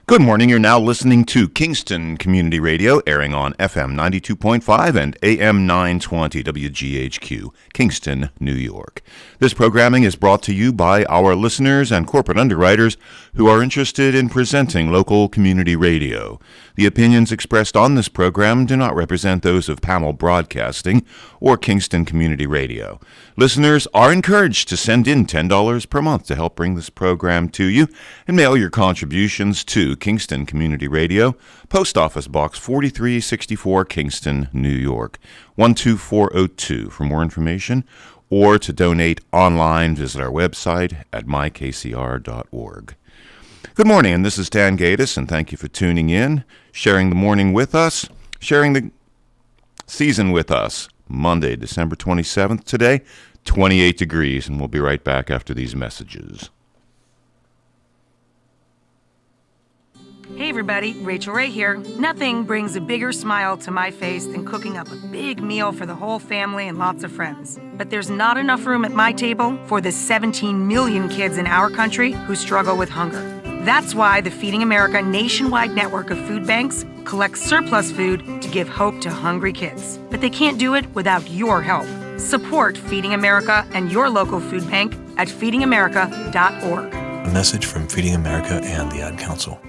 Good morning. You're now listening to Kingston Community Radio, airing on FM 92.5 and AM 920 WGHQ, Kingston, New York. This programming is brought to you by our listeners and corporate underwriters who are interested in presenting local community radio. The opinions expressed on this program do not represent those of Pamel Broadcasting or Kingston Community Radio. Listeners are encouraged to send in $10 per month to help bring this program to you and mail your contributions to Kingston Community Radio, Post Office Box 4364, Kingston, New York, 12402. For more information or to donate online, visit our website at mykcr.org. Good morning, and this is Dan Gatis, and thank you for tuning in, sharing the morning with us, sharing the season with us. Monday, December 27th today, 28 degrees, and we'll be right back after these messages. Hey everybody, Rachel Ray here. Nothing brings a bigger smile to my face than cooking up a big meal for the whole family and lots of friends. But there's not enough room at my table for the 17 million kids in our country who struggle with hunger. That's why the Feeding America nationwide network of food banks collects surplus food to give hope to hungry kids. But they can't do it without your help. Support Feeding America and your local food bank at feedingamerica.org. A message from Feeding America and the Ad Council.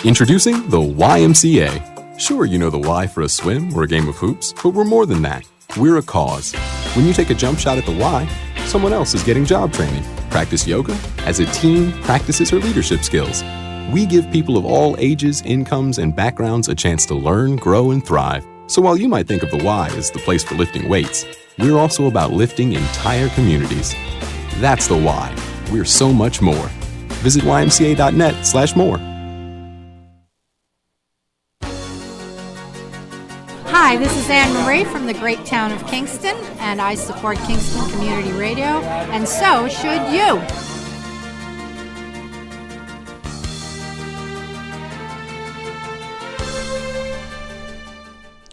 Introducing the YMCA. Sure, you know the Y for a swim or a game of hoops, but we're more than that. We're a cause. When you take a jump shot at the Y, someone else is getting job training. Practice yoga as a team practices her leadership skills. We give people of all ages, incomes, and backgrounds a chance to learn, grow, and thrive. So while you might think of the Y as the place for lifting weights, we're also about lifting entire communities. That's the Y. We're so much more. Visit ymca.net/more. Hi, this is Anne Marie from the great town of Kingston, and I support Kingston Community Radio, and so should you.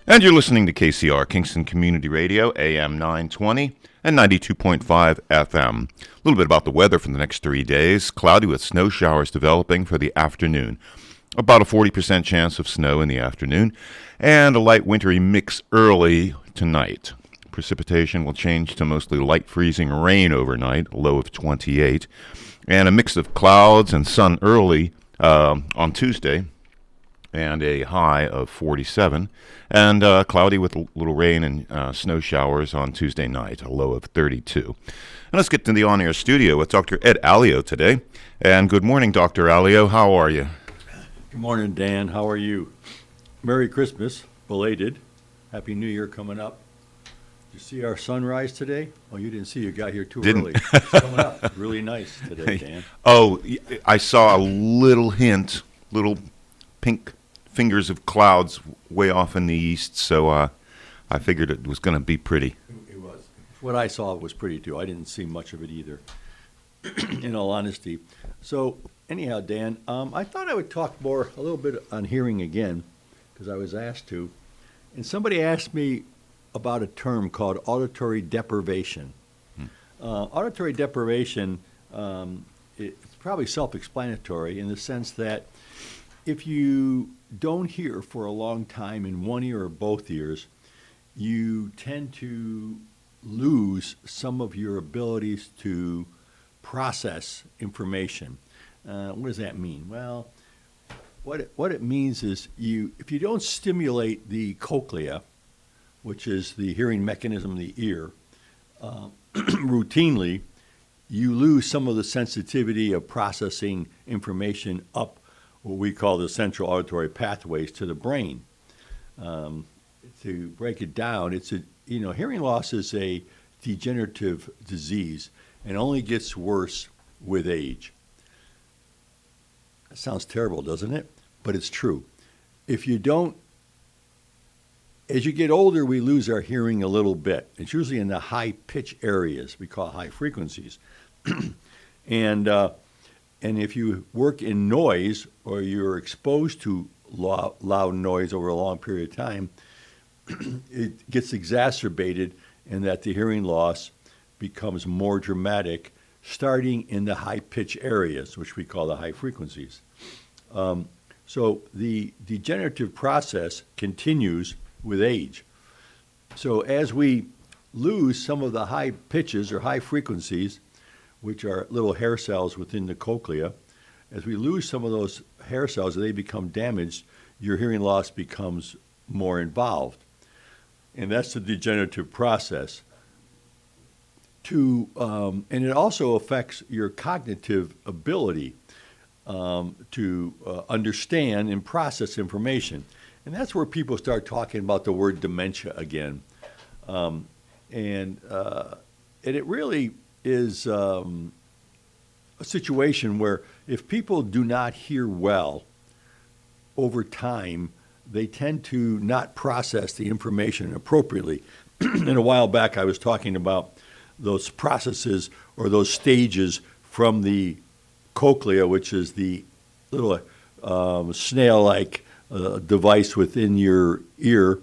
And you're listening to KCR, Kingston Community Radio, AM 920 and 92.5 FM. A little bit about the weather for the next 3 days. Cloudy with snow showers developing for the afternoon. About a 40% chance of snow in the afternoon, and a light wintry mix early tonight. Precipitation will change to mostly light freezing rain overnight, a low of 28, and a mix of clouds and sun early on Tuesday, and a high of 47, and cloudy with a little rain and snow showers on Tuesday night, a low of 32. And let's get to the on-air studio with Dr. Ed Aleo today. And good morning, Dr. Aleo. How are you? Good morning, Dan. How are you? Merry Christmas, belated. Happy New Year coming up. Did you see our sunrise today? Oh, you didn't see. You got here too early. It's coming up. Really nice today, Dan. Oh, I saw a little hint, little pink fingers of clouds way off in the east, so I figured it was going to be pretty. It was. What I saw was pretty, too. I didn't see much of it either, in all honesty. So, anyhow, Dan, I thought I would talk a little bit on hearing again, because I was asked to. And somebody asked me about a term called auditory deprivation. Auditory deprivation, it's probably self-explanatory in the sense that if you don't hear for a long time in one ear or both ears, you tend to lose some of your abilities to process information. What does that mean? Well, what it means is if you don't stimulate the cochlea, which is the hearing mechanism of the ear, routinely, you lose some of the sensitivity of processing information up what we call the central auditory pathways to the brain. To break it down, hearing loss is a degenerative disease and only gets worse with age. That sounds terrible, doesn't it? But it's true. If you don't, as you get older, we lose our hearing a little bit. It's usually in the high pitch areas we call high frequencies. And if you work in noise or you're exposed to loud noise over a long period of time, it gets exacerbated in that the hearing loss becomes more dramatic starting in the high pitch areas, which we call the high frequencies. So the degenerative process continues with age. So as we lose some of the high pitches or high frequencies, which are little hair cells within the cochlea, as we lose some of those hair cells and they become damaged, your hearing loss becomes more involved. And that's the degenerative process. And it also affects your cognitive ability to understand and process information. And that's where people start talking about the word dementia again. And it really is a situation where if people do not hear well over time, they tend to not process the information appropriately. And a while back, I was talking about those processes or those stages from the cochlea, which is the little snail-like device within your ear,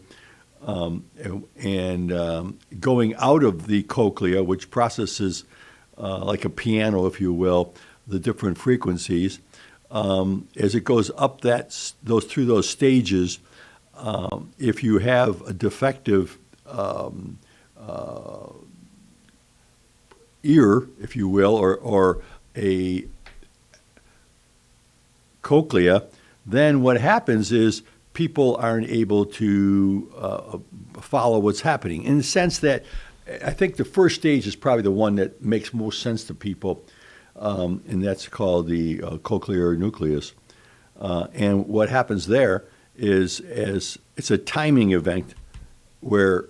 and going out of the cochlea, which processes like a piano, if you will, the different frequencies. As it goes up through those stages, if you have a defective ear, if you will, or a cochlea, then what happens is people aren't able to follow what's happening. In the sense that I think the first stage is probably the one that makes most sense to people, and that's called the cochlear nucleus. And what happens there is it's a timing event where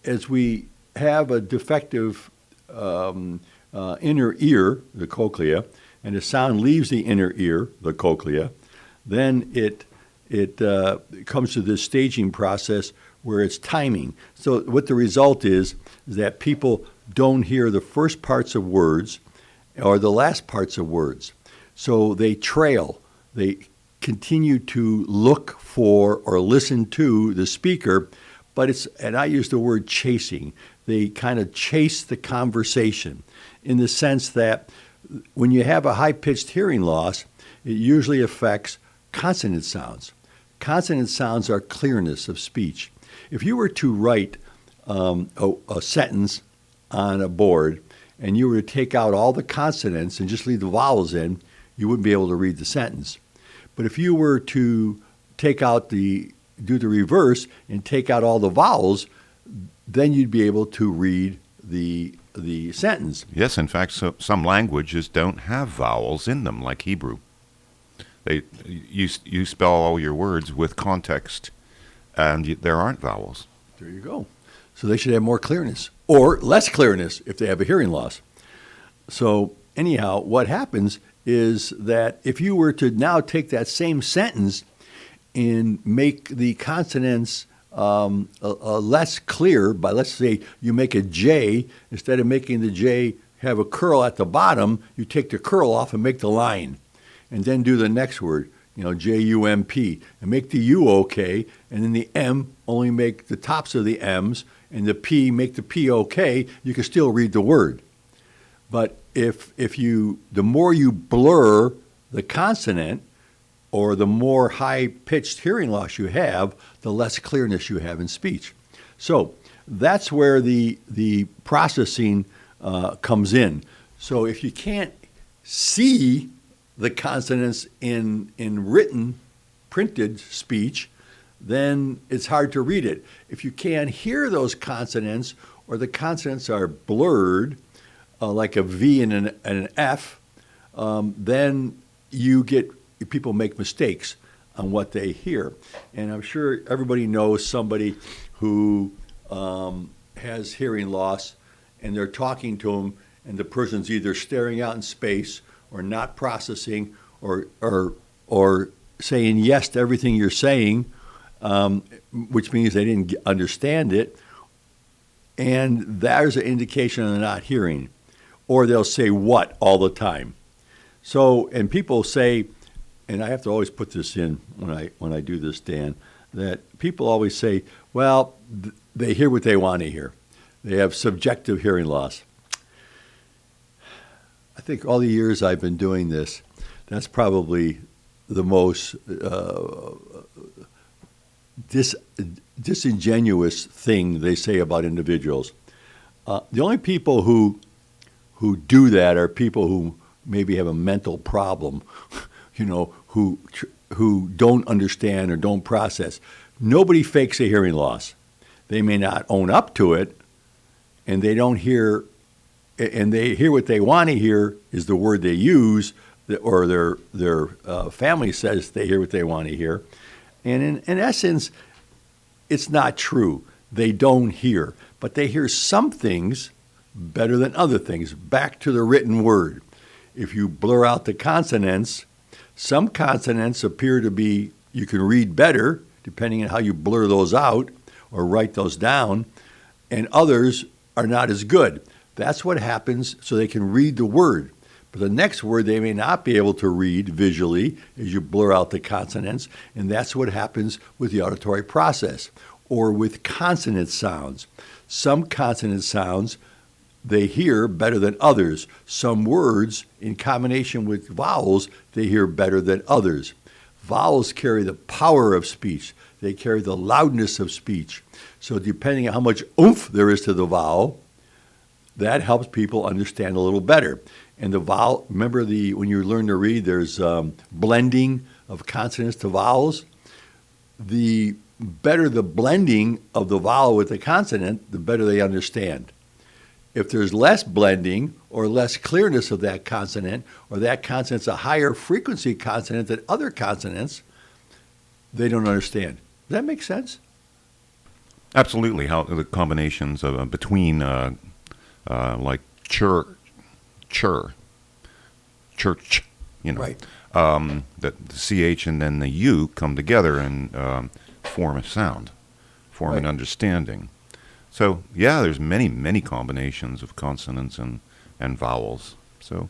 as we have a defective inner ear, the cochlea, and the sound leaves the inner ear, the cochlea, then it comes to this staging process where it's timing. So what the result is that people don't hear the first parts of words or the last parts of words. So they trail. They continue to look for or listen to the speaker, but and I use the word chasing. They kind of chase the conversation in the sense that when you have a high-pitched hearing loss, it usually affects consonant sounds. Consonant sounds are clearness of speech. If you were to write a sentence on a board and you were to take out all the consonants and just leave the vowels in, you wouldn't be able to read the sentence. But if you were to do the reverse and take out all the vowels, then you'd be able to read the sentence. Yes, in fact, some languages don't have vowels in them, like Hebrew. You spell all your words with context, and there aren't vowels. There you go. So they should have more clearness, or less clearness if they have a hearing loss. So anyhow, what happens is that if you were to now take that same sentence and make the consonants less clear by, let's say, you make a J, instead of making the J have a curl at the bottom, you take the curl off and make the line. And then do the next word, J-U-M-P, and make the U okay, and then the M only make the tops of the M's, and the P make the P okay, you can still read the word. But if the more you blur the consonant, or the more high-pitched hearing loss you have, the less clearness you have in speech. So that's where the processing comes in. So if you can't see the consonants in written, printed speech, then it's hard to read it. If you can't hear those consonants, or the consonants are blurred, like a V and an F, then people make mistakes on what they hear. And I'm sure everybody knows somebody who has hearing loss, and they're talking to them, and the person's either staring out in space or not processing or saying yes to everything you're saying, which means they didn't understand it. And there's an indication they're not hearing. Or they'll say what all the time. So, and people say, and I have to always put this in when I do this, Dan, that people always say, well, they hear what they want to hear. They have subjective hearing loss. I think all the years I've been doing this, that's probably the most disingenuous thing they say about individuals. The only people who do that are people who maybe have a mental problem, who don't understand or don't process. Nobody fakes a hearing loss. They may not own up to it, and they don't hear, and they hear what they want to hear is the word they use, or their family says they hear what they want to hear. And in essence, it's not true. They don't hear, but they hear some things better than other things. Back to the written word. If you blur out the consonants, some consonants appear to be, you can read better, depending on how you blur those out or write those down, and others are not as good. That's what happens, so they can read the word. But the next word they may not be able to read visually as you blur out the consonants, and that's what happens with the auditory process, or with consonant sounds. Some consonant sounds they hear better than others. Some words, in combination with vowels, they hear better than others. Vowels carry the power of speech. They carry the loudness of speech. So depending on how much oomph there is to the vowel, that helps people understand a little better. And the vowel, remember when you learn to read, there's blending of consonants to vowels. The better the blending of the vowel with the consonant, the better they understand. If there's less blending or less clearness of that consonant, or that consonant's a higher frequency consonant than other consonants, they don't understand. Does that make sense? Absolutely. How the combinations of between like church, Right. The CH and then the U come together and form a sound, form an understanding. So, yeah, there's many combinations of consonants and vowels. So,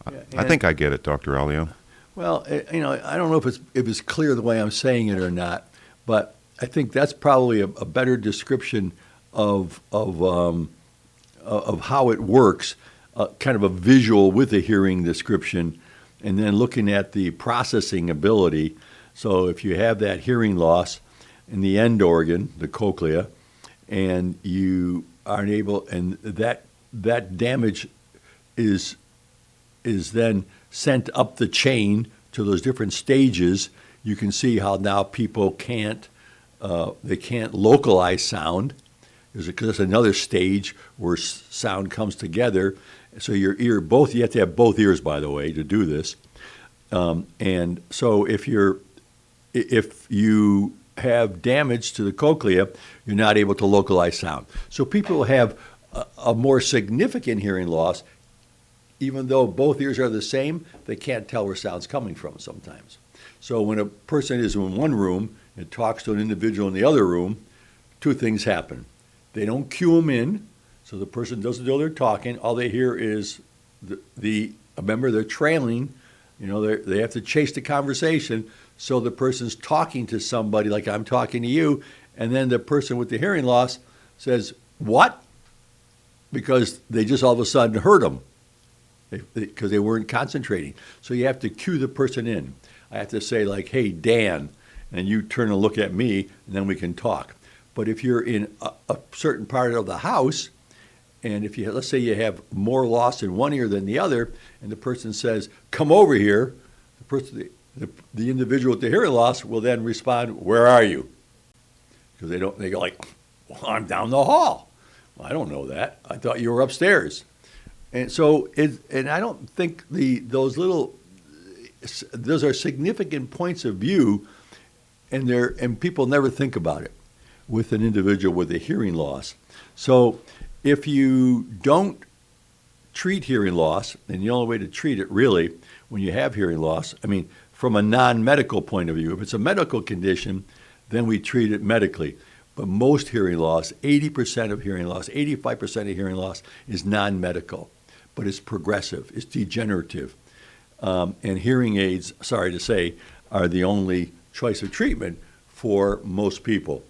I think I get it, Dr. Aleo. Well, I don't know if it's clear the way I'm saying it or not, but I think that's probably a better description of how it works, kind of a visual with a hearing description, and then looking at the processing ability. So if you have that hearing loss in the end organ, the cochlea, and you aren't able, and that damage is then sent up the chain to those different stages, you can see how now people can't localize sound. There's another stage where sound comes together. So your ear, you have to have both ears, by the way, to do this. And so if you have damage to the cochlea, you're not able to localize sound. So people have a more significant hearing loss, even though both ears are the same, they can't tell where sound's coming from sometimes. So when a person is in one room and talks to an individual in the other room, two things happen. They don't cue them in, so the person doesn't know they're talking. All they hear is remember, they're trailing. They have to chase the conversation. So the person's talking to somebody like I'm talking to you, and then the person with the hearing loss says, "What?" Because they just all of a sudden heard them because they weren't concentrating. So you have to cue the person in. I have to say, like, "Hey, Dan," and you turn and look at me, and then we can talk. But if you're in a certain part of the house, and if let's say you have more loss in one ear than the other, and the person says, "Come over here," the individual with the hearing loss will then respond, "Where are you?" Because they go like, "Well, I'm down the hall." Well, I don't know that. I thought you were upstairs. And so, and I don't think those are significant points of view, and people never think about it with an individual with a hearing loss. So if you don't treat hearing loss, and the only way to treat it really when you have hearing loss, from a non-medical point of view, if it's a medical condition, then we treat it medically. But most hearing loss, 80% of hearing loss, 85% of hearing loss is non-medical, but it's progressive, it's degenerative. And hearing aids, sorry to say, are the only choice of treatment for most people,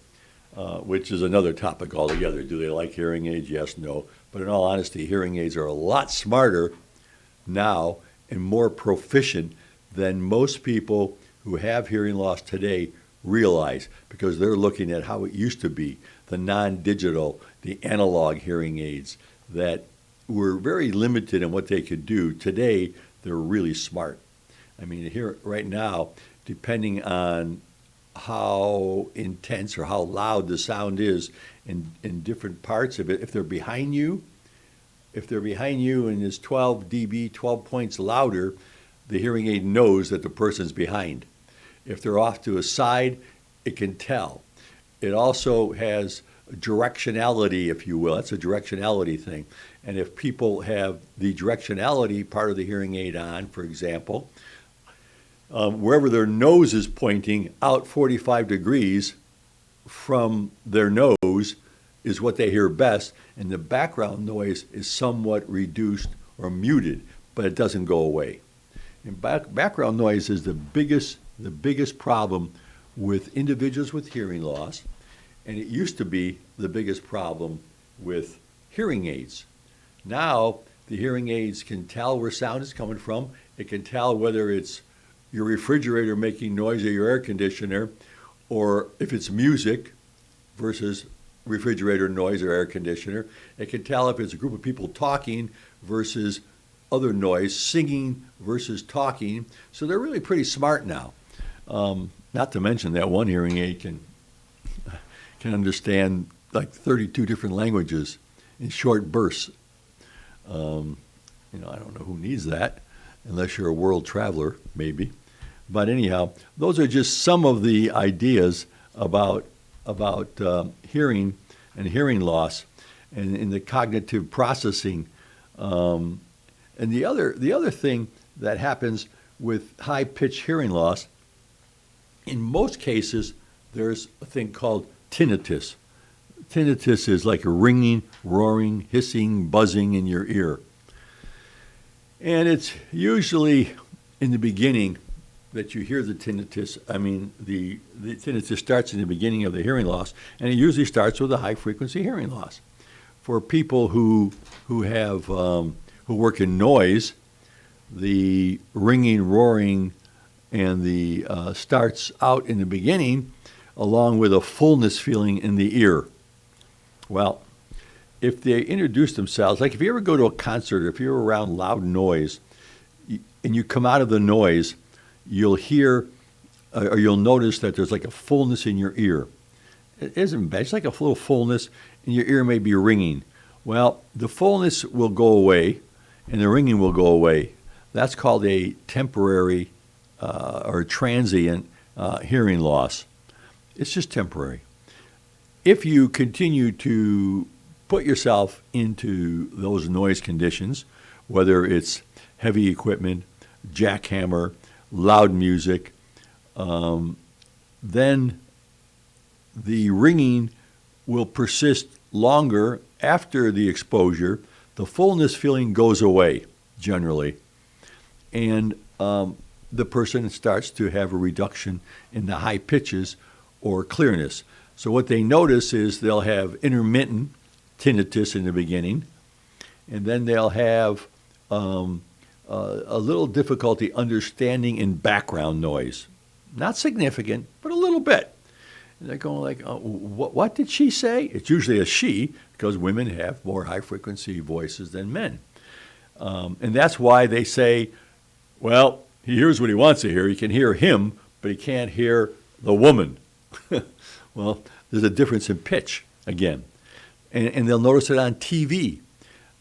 which is another topic altogether. Do they like hearing aids? Yes, no. But in all honesty, hearing aids are a lot smarter now and more proficient than most people who have hearing loss today realize, because they're looking at how it used to be, the non-digital, the analog hearing aids that were very limited in what they could do. Today, they're really smart. I mean, here right now, depending on how intense or how loud the sound is in different parts of it, if they're behind you and it's 12 dB, 12 points louder, the hearing aid knows that the person's behind. If they're off to a side, it can tell. It also has directionality, if you will. That's a directionality thing. And if people have the directionality part of the hearing aid on, for example, wherever their nose is pointing out 45 degrees from their nose is what they hear best, and the background noise is somewhat reduced or muted, but it doesn't go away. And background noise is the biggest problem with individuals with hearing loss, and it used to be the biggest problem with hearing aids. Now, the hearing aids can tell where sound is coming from. It can tell whether it's your refrigerator making noise or your air conditioner, or if it's music versus refrigerator noise or air conditioner. It can tell if it's a group of people talking versus other noise, singing versus talking. So they're really pretty smart now. Not to mention that one hearing aid can understand like 32 different languages in short bursts. I don't know who needs that, unless you're a world traveler, maybe. But anyhow, those are just some of the ideas about hearing and hearing loss and in the cognitive processing. And the other thing that happens with high-pitched hearing loss, in most cases, there's a thing called tinnitus. Tinnitus is like a ringing, roaring, hissing, buzzing in your ear. And it's usually in the beginning that you hear the tinnitus. I mean, the tinnitus starts in the beginning of the hearing loss, and it usually starts with a high-frequency hearing loss. For people who work in noise, the ringing, roaring, and the starts out in the beginning, along with a fullness feeling in the ear. Well, if they introduce themselves, like if you ever go to a concert, or if you're around loud noise, and you come out of the noise, you'll hear, or you'll notice that there's like a fullness in your ear. It isn't bad. It's like a little fullness, and your ear may be ringing. Well, the fullness will go away, and the ringing will go away. That's called a temporary or transient hearing loss. It's just temporary. If you continue to put yourself into those noise conditions, whether it's heavy equipment, jackhammer, loud music, then the ringing will persist longer after the exposure. The fullness feeling goes away, generally, and the person starts to have a reduction in the high pitches or clearness. So what they notice is they'll have intermittent tinnitus in the beginning, and then they'll have a little difficulty understanding in background noise. Not significant, but a little bit. And they're going like, what did she say? It's usually a she, because women have more high-frequency voices than men. And that's why they say, well, he hears what he wants to hear. He can hear him, but he can't hear the woman. Well, there's a difference in pitch, again. And they'll notice it on TV.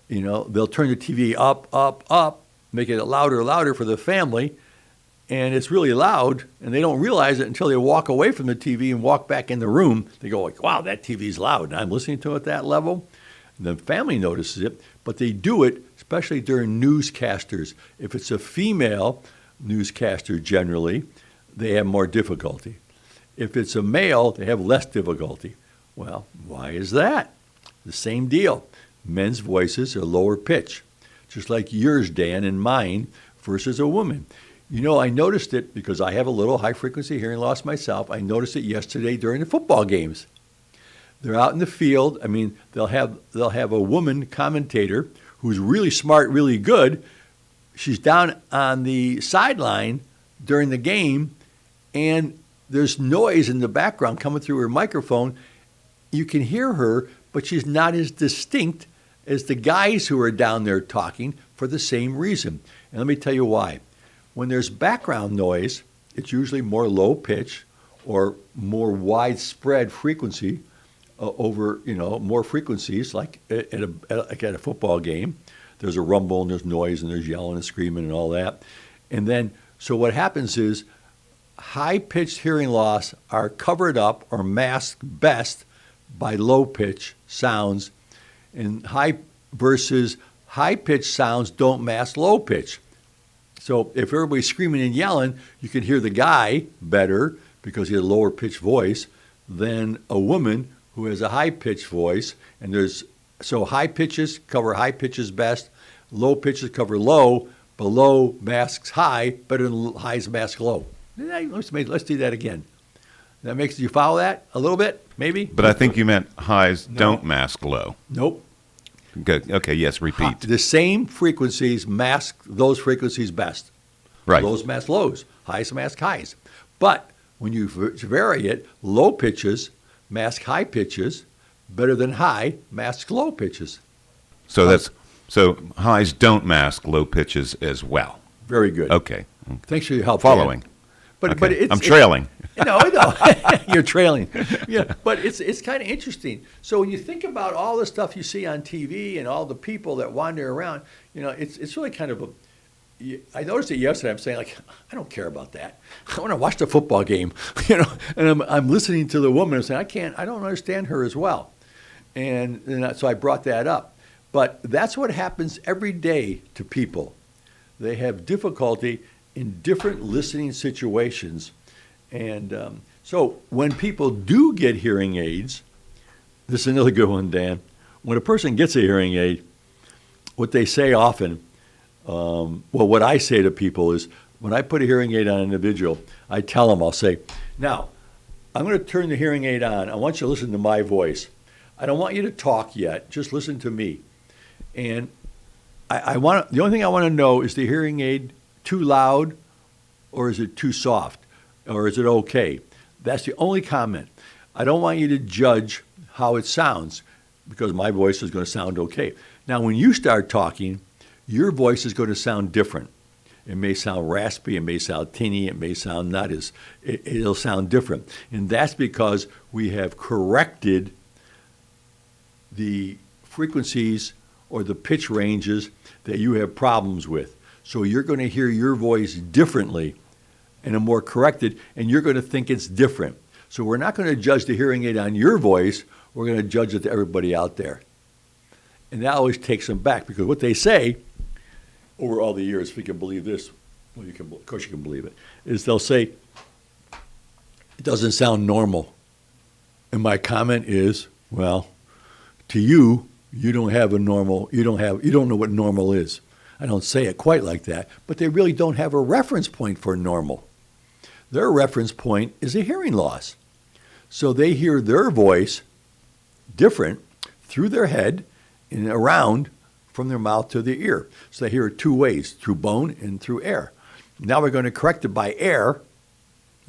They'll turn the TV up, make it louder for the family, and it's really loud, and they don't realize it until they walk away from the TV and walk back in the room. They go like, wow, that TV's loud, and I'm listening to it at that level. And the family notices it, but they do it, especially during newscasters. If it's a female newscaster, generally, they have more difficulty. If it's a male, they have less difficulty. Well, why is that? The same deal. Men's voices are lower pitch, just like yours, Dan, and mine, versus a woman. I noticed it because I have a little high-frequency hearing loss myself. I noticed it yesterday during the football games. They're out in the field. I mean, they'll have a woman commentator who's really smart, really good. She's down on the sideline during the game and there's noise in the background coming through her microphone, you can hear her, but she's not as distinct as the guys who are down there talking for the same reason. And let me tell you why. When there's background noise, it's usually more low pitch or more widespread frequency over, more frequencies, like at a football game. There's a rumble and there's noise and there's yelling and screaming and all that. And then, so what happens is high-pitched hearing loss are covered up or masked best by low-pitch sounds, and high-pitched sounds don't mask low-pitch. So if everybody's screaming and yelling, you can hear the guy better because he has a lower-pitched voice than a woman who has a high-pitched voice. And so high pitches cover high pitches best, low pitches cover low, but low masks high better than highs mask low. Let's do that again. That makes you follow that a little bit, maybe? But I think you meant highs don't mask low. Nope. Good. Okay, yes, repeat. The same frequencies mask those frequencies best. Right. Lows mask lows, highs mask highs. But when you vary it, low pitches mask high pitches better than high mask low pitches. So highs don't mask low pitches as well. Very good. Okay. Thanks for your help. Following. Dan. But I'm trailing. You're trailing. Yeah, but it's kind of interesting. So when you think about all the stuff you see on TV and all the people that wander around, it's really kind of I noticed it yesterday. I'm saying, like, I don't care about that. I want to watch the football game, and I'm listening to the woman and saying, I don't understand her as well. And so I brought that up. But that's what happens every day to people. They have difficulty in different listening situations. And so when people do get hearing aids, this is another good one, Dan. When a person gets a hearing aid, what they say often, what I say to people is, when I put a hearing aid on an individual, I tell them, I'll say, now, I'm going to turn the hearing aid on. I want you to listen to my voice. I don't want you to talk yet. Just listen to me. And the only thing I want to know, is the hearing aid too loud or is it too soft? Or is it okay? That's the only comment. I don't want you to judge how it sounds because my voice is going to sound okay. Now, when you start talking, your voice is going to sound different. It may sound raspy, it may sound tinny, it may sound not as, it'll sound different. And that's because we have corrected the frequencies or the pitch ranges that you have problems with. So you're going to hear your voice differently and a more corrected, and you're going to think it's different. So we're not going to judge the hearing aid on your voice, we're going to judge it to everybody out there. And that always takes them back, because what they say over all the years, if you can believe this, well, of course you can believe it, is they'll say, it doesn't sound normal. And my comment is, well, to you, you don't know what normal is. I don't say it quite like that, but they really don't have a reference point for normal. Their reference point is a hearing loss. So they hear their voice different through their head and around from their mouth to their ear. So they hear it two ways, through bone and through air. Now we're going to correct it by air,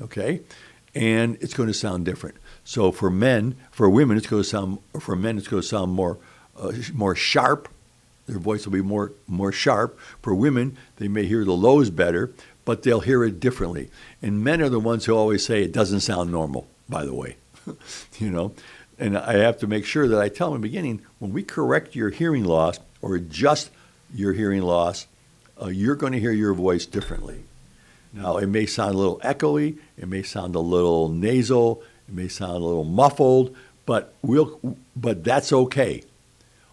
okay? And it's going to sound different. So for women, it's going to sound more sharp. Their voice will be more sharp. For women, they may hear the lows better, but they'll hear it differently. And men are the ones who always say it doesn't sound normal, by the way. And I have to make sure that I tell them in the beginning, when we correct your hearing loss or adjust your hearing loss, you're going to hear your voice differently. Now, it may sound a little echoey, it may sound a little nasal, it may sound a little muffled, but that's okay.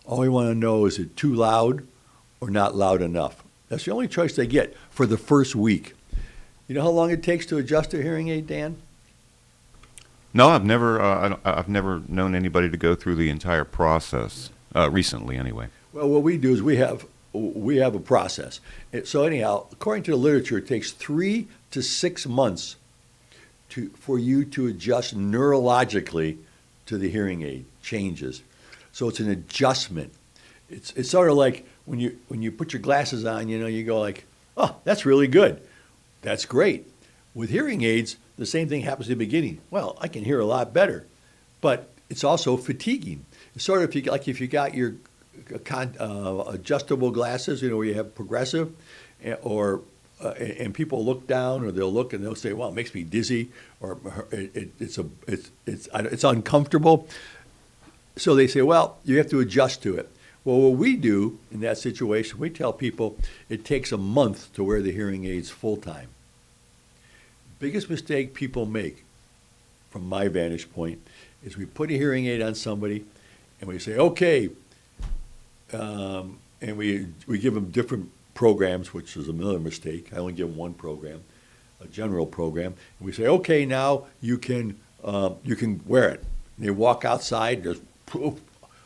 All we want to know, is it too loud or not loud enough? That's the only choice they get for the first week. You know how long it takes to adjust a hearing aid, Dan? No, I've never known anybody to go through the entire process recently, anyway. Well, what we do is we have a process. So anyhow, according to the literature, it takes 3 to 6 months for you to adjust neurologically to the hearing aid changes. So it's an adjustment. It's sort of like when you put your glasses on, you go like, oh, that's really good. That's great. With hearing aids, the same thing happens in the beginning. Well, I can hear a lot better, but it's also fatiguing. It's sort of if you got your adjustable glasses, where you have progressive, and people look down, or they'll look and they'll say, "Well, it makes me dizzy," or it's uncomfortable. So they say, "Well, you have to adjust to it." Well, what we do in that situation, we tell people it takes a month to wear the hearing aids full time. Biggest mistake people make, from my vantage point, is we put a hearing aid on somebody and we say, "Okay," and we give them different programs, which is another mistake. I only give them one program, a general program. And we say, "Okay, now you can wear it." And they walk outside. There's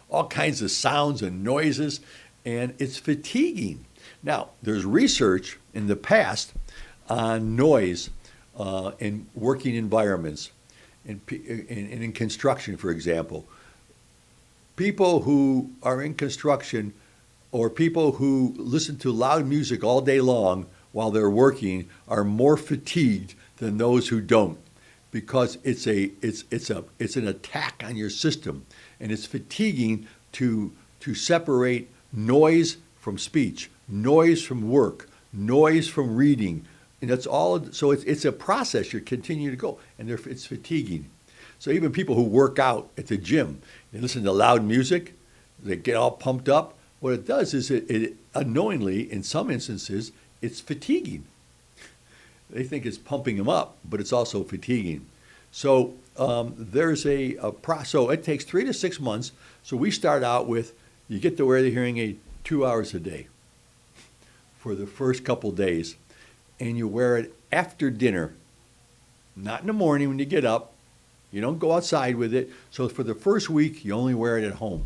all kinds of sounds and noises, and it's fatiguing. Now, there's research in the past on noise in working environments, and in construction, for example. People who are in construction, or people who listen to loud music all day long while they're working, are more fatigued than those who don't, because it's an attack on your system, and it's fatiguing to separate noise from speech, noise from work, noise from reading, and that's all. So it's a process. You continue to go, and it's fatiguing. So even people who work out at the gym, they listen to loud music, they get all pumped up. What it does is it unknowingly, in some instances, it's fatiguing. They think it's pumping them up, but it's also fatiguing. So there's so it takes 3 to 6 months. So we start out with, you get to wear the hearing aid 2 hours a day for the first couple days, and you wear it after dinner, not in the morning when you get up. You don't go outside with it. So for the first week, you only wear it at home.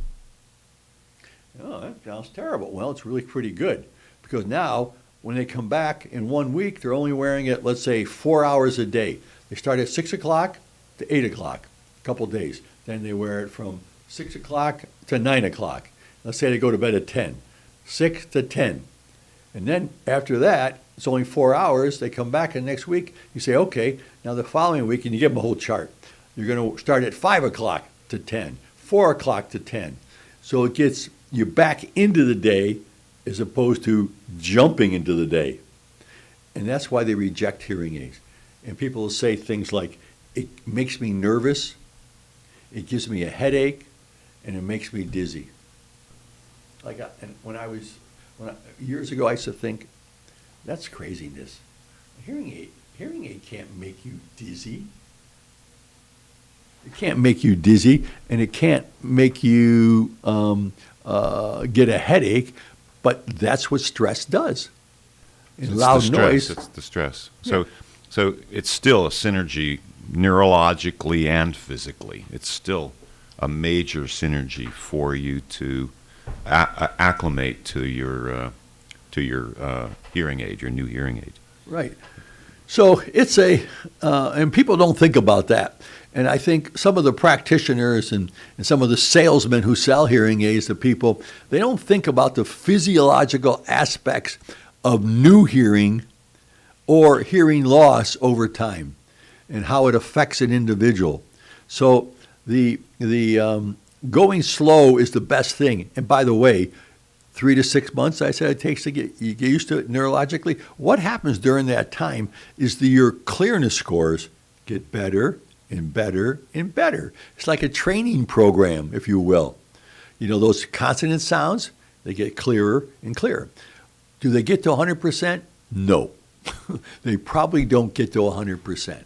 Oh, that sounds terrible. Well, it's really pretty good, because now when they come back in 1 week, they're only wearing it, let's say, 4 hours a day. They start at 6 o'clock to 8 o'clock, a couple days. Then they wear it from 6 o'clock to 9 o'clock. Let's say they go to bed at 10, 6 to 10. And then after that, it's only 4 hours. They come back the next week. You say, "Okay, now the following week," and you give them a whole chart. You're going to start at 5 o'clock to 10, 4 o'clock to 10. So it gets you back into the day as opposed to jumping into the day. And that's why they reject hearing aids. And people will say things like, "It makes me nervous, it gives me a headache, and it makes me dizzy." Years ago, I used to think, that's craziness. A hearing aid can't make you dizzy. It can't make you dizzy, and it can't make you get a headache, but that's what stress does. It's loud the stress. noise. It's the stress. Yeah. So it's still a synergy neurologically and physically. It's still a major synergy for you to acclimate to your hearing aid, your new hearing aid. Right. So it's and people don't think about that. And I think some of the practitioners and some of the salesmen who sell hearing aids to people, they don't think about the physiological aspects of new hearing or hearing loss over time and how it affects an individual. So the going slow is the best thing. And by the way, 3 to 6 months, I said it takes to get used to it neurologically. What happens during that time is your clearness scores get better and better and better. It's like a training program, if you will. Those consonant sounds, they get clearer and clearer. Do they get to 100%? No. They probably don't get to 100%.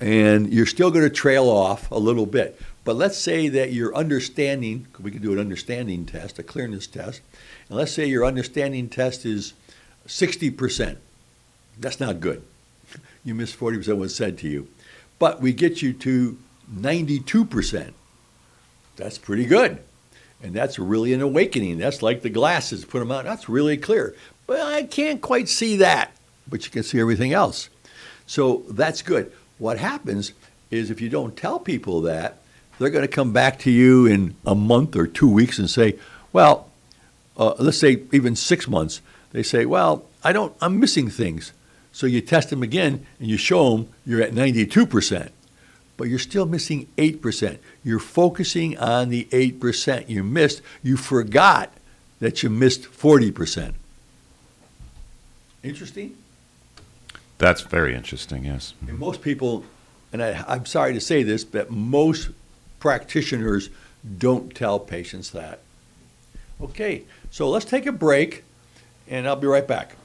And you're still going to trail off a little bit. But let's say that your understanding, we can do an understanding test, a clearness test, and let's say your understanding test is 60%. That's not good. You missed 40% of what's said to you. But we get you to 92%. That's pretty good. And that's really an awakening. That's like the glasses, put them out. That's really clear. But I can't quite see that. But you can see everything else. So that's good. What happens is if you don't tell people that, they're going to come back to you in a month or 2 weeks and say, well, let's say even 6 months. They say, well, I'm missing things. So you test them again, and you show them you're at 92%. But you're still missing 8%. You're focusing on the 8% you missed. You forgot that you missed 40%. Interesting? That's very interesting, yes. And most people, and I'm sorry to say this, but most practitioners don't tell patients that. Okay, so let's take a break, and I'll be right back.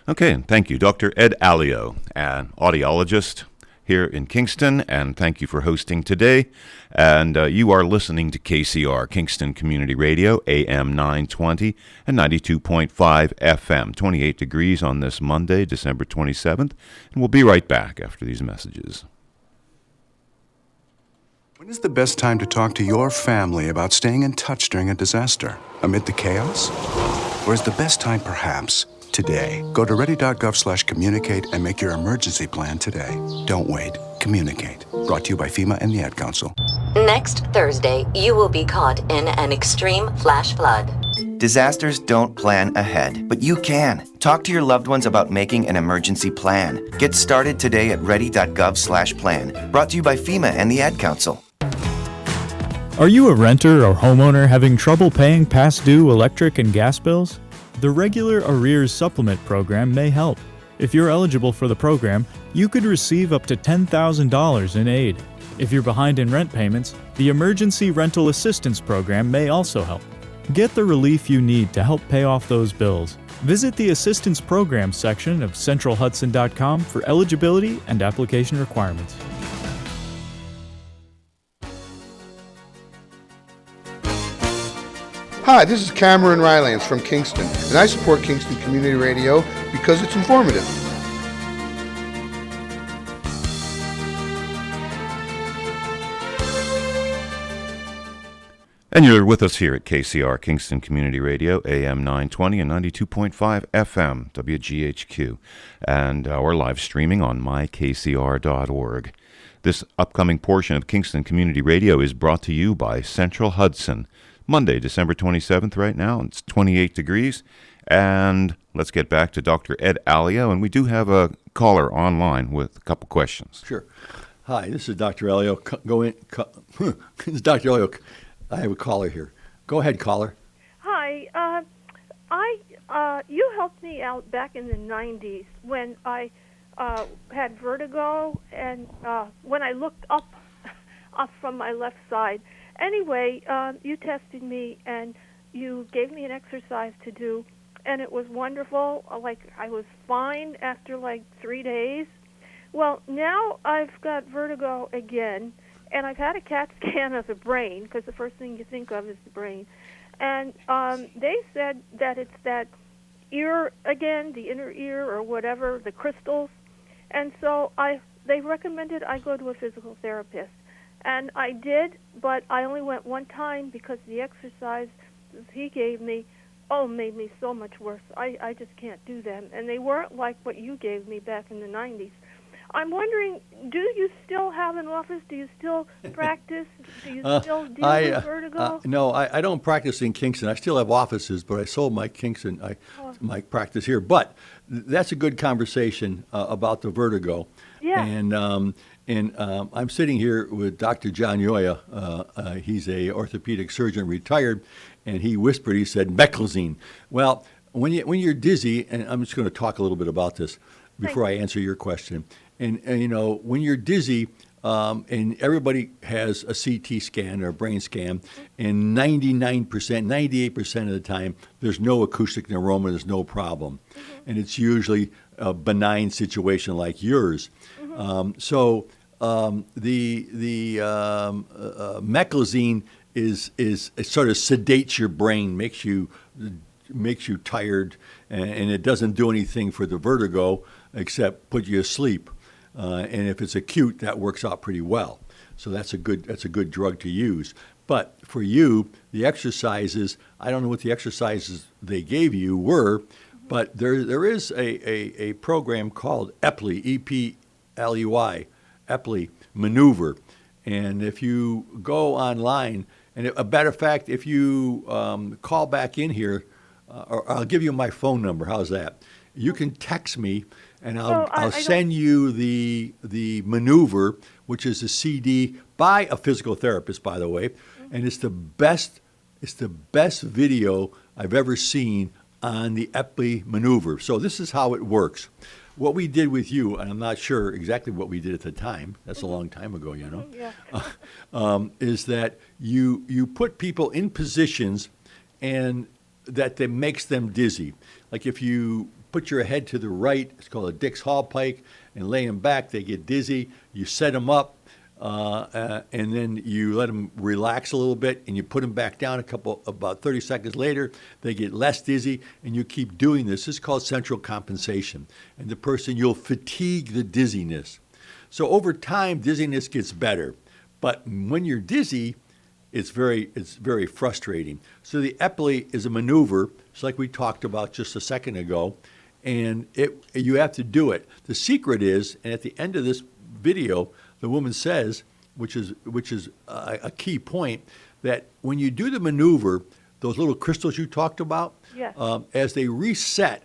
Okay, thank you. Dr. Ed Aleo, an audiologist here in Kingston, and thank you for hosting today. And you are listening to KCR, Kingston Community Radio, AM 920 and 92.5 FM, 28 degrees on this Monday, December 27th. And we'll be right back after these messages. When is the best time to talk to your family about staying in touch during a disaster? Amid the chaos? Or is the best time perhaps today? Go to ready.gov/communicate and make your emergency plan today. Don't wait. Communicate. Brought to you by FEMA and the Ad Council. Next Thursday, you will be caught in an extreme flash flood. Disasters don't plan ahead, but you can. Talk to your loved ones about making an emergency plan. Get started today at ready.gov/plan. Brought to you by FEMA and the Ad Council. Are you a renter or homeowner having trouble paying past due electric and gas bills? The Regular Arrears Supplement Program may help. If you're eligible for the program, you could receive up to $10,000 in aid. If you're behind in rent payments, the Emergency Rental Assistance Program may also help. Get the relief you need to help pay off those bills. Visit the Assistance Programs section of centralhudson.com for eligibility and application requirements. Hi, this is Cameron Rylance from Kingston, and I support Kingston Community Radio because it's informative. And you're with us here at KCR, Kingston Community Radio, AM 920 and 92.5 FM, WGHQ, and our live streaming on mykcr.org. This upcoming portion of Kingston Community Radio is brought to you by Central Hudson. Monday, December 27th right now. It's 28 degrees. And let's get back to Dr. Ed Aleo. And we do have a caller online with a couple questions. Sure. Hi, this is Dr. Aleo. This is Dr. Aleo. I have a caller here. Go ahead, caller. Hi. You helped me out back in the 90s when I had vertigo and when I looked up from my left side. Anyway, you tested me and you gave me an exercise to do, and it was wonderful. Like, I was fine after like 3 days. Well, now I've got vertigo again, and I've had a CAT scan of the brain, because the first thing you think of is the brain. And they said that it's that ear again, the inner ear or whatever, the crystals. And so they recommended I go to a physical therapist. And I did, but I only went one time because the exercise he gave me, made me so much worse. I just can't do them. And they weren't like what you gave me back in the 90s. I'm wondering, do you still have an office? Do you still practice? Do you still deal with vertigo? No, I don't practice in Kingston. I still have offices, but I sold my my practice here. But that's a good conversation about the vertigo. Yeah. And I'm sitting here with Dr. John Ioia. He's a orthopedic surgeon, retired, and he whispered, he said, meclizine. Well, when you're dizzy, and I'm just going to talk a little bit about this before I answer your question. And you know, when you're dizzy, and everybody has a CT scan or a brain scan, and 99%, 98% of the time, there's no acoustic neuroma, there's no problem. And it's usually a benign situation like yours. So the meclizine is it sort of sedates your brain, makes you tired, and it doesn't do anything for the vertigo except put you asleep. And if it's acute, that works out pretty well. So that's a good drug to use. But for you, the exercises, I don't know what the exercises they gave you were, but there is a program called EPLEI, E-P-L-E-Y, EPLEI maneuver. And if you go online, and a matter of fact, if you call back in here or I'll give you my phone number. How's that? You can text me, and I'll send you the maneuver, which is a CD by a physical therapist, by the way, and it's the best video I've ever seen on the Epley maneuver. So this is how it works. What we did with you, and I'm not sure exactly what we did at the time, that's a long time ago, you know, is that you put people in positions and that makes them dizzy. Like if you put your head to the right, it's called a Dix Hall pike, and lay them back, they get dizzy. You set them up, and then you let them relax a little bit, and you put them back down about 30 seconds later, they get less dizzy, and you keep doing this. This is called central compensation. And you'll fatigue the dizziness. So over time, dizziness gets better. But when you're dizzy, it's very frustrating. So the Epley is a maneuver, just like we talked about just a second ago, and you have to do it. The secret is, and at the end of this video, the woman says, which is a key point, that when you do the maneuver, those little crystals you talked about, as they reset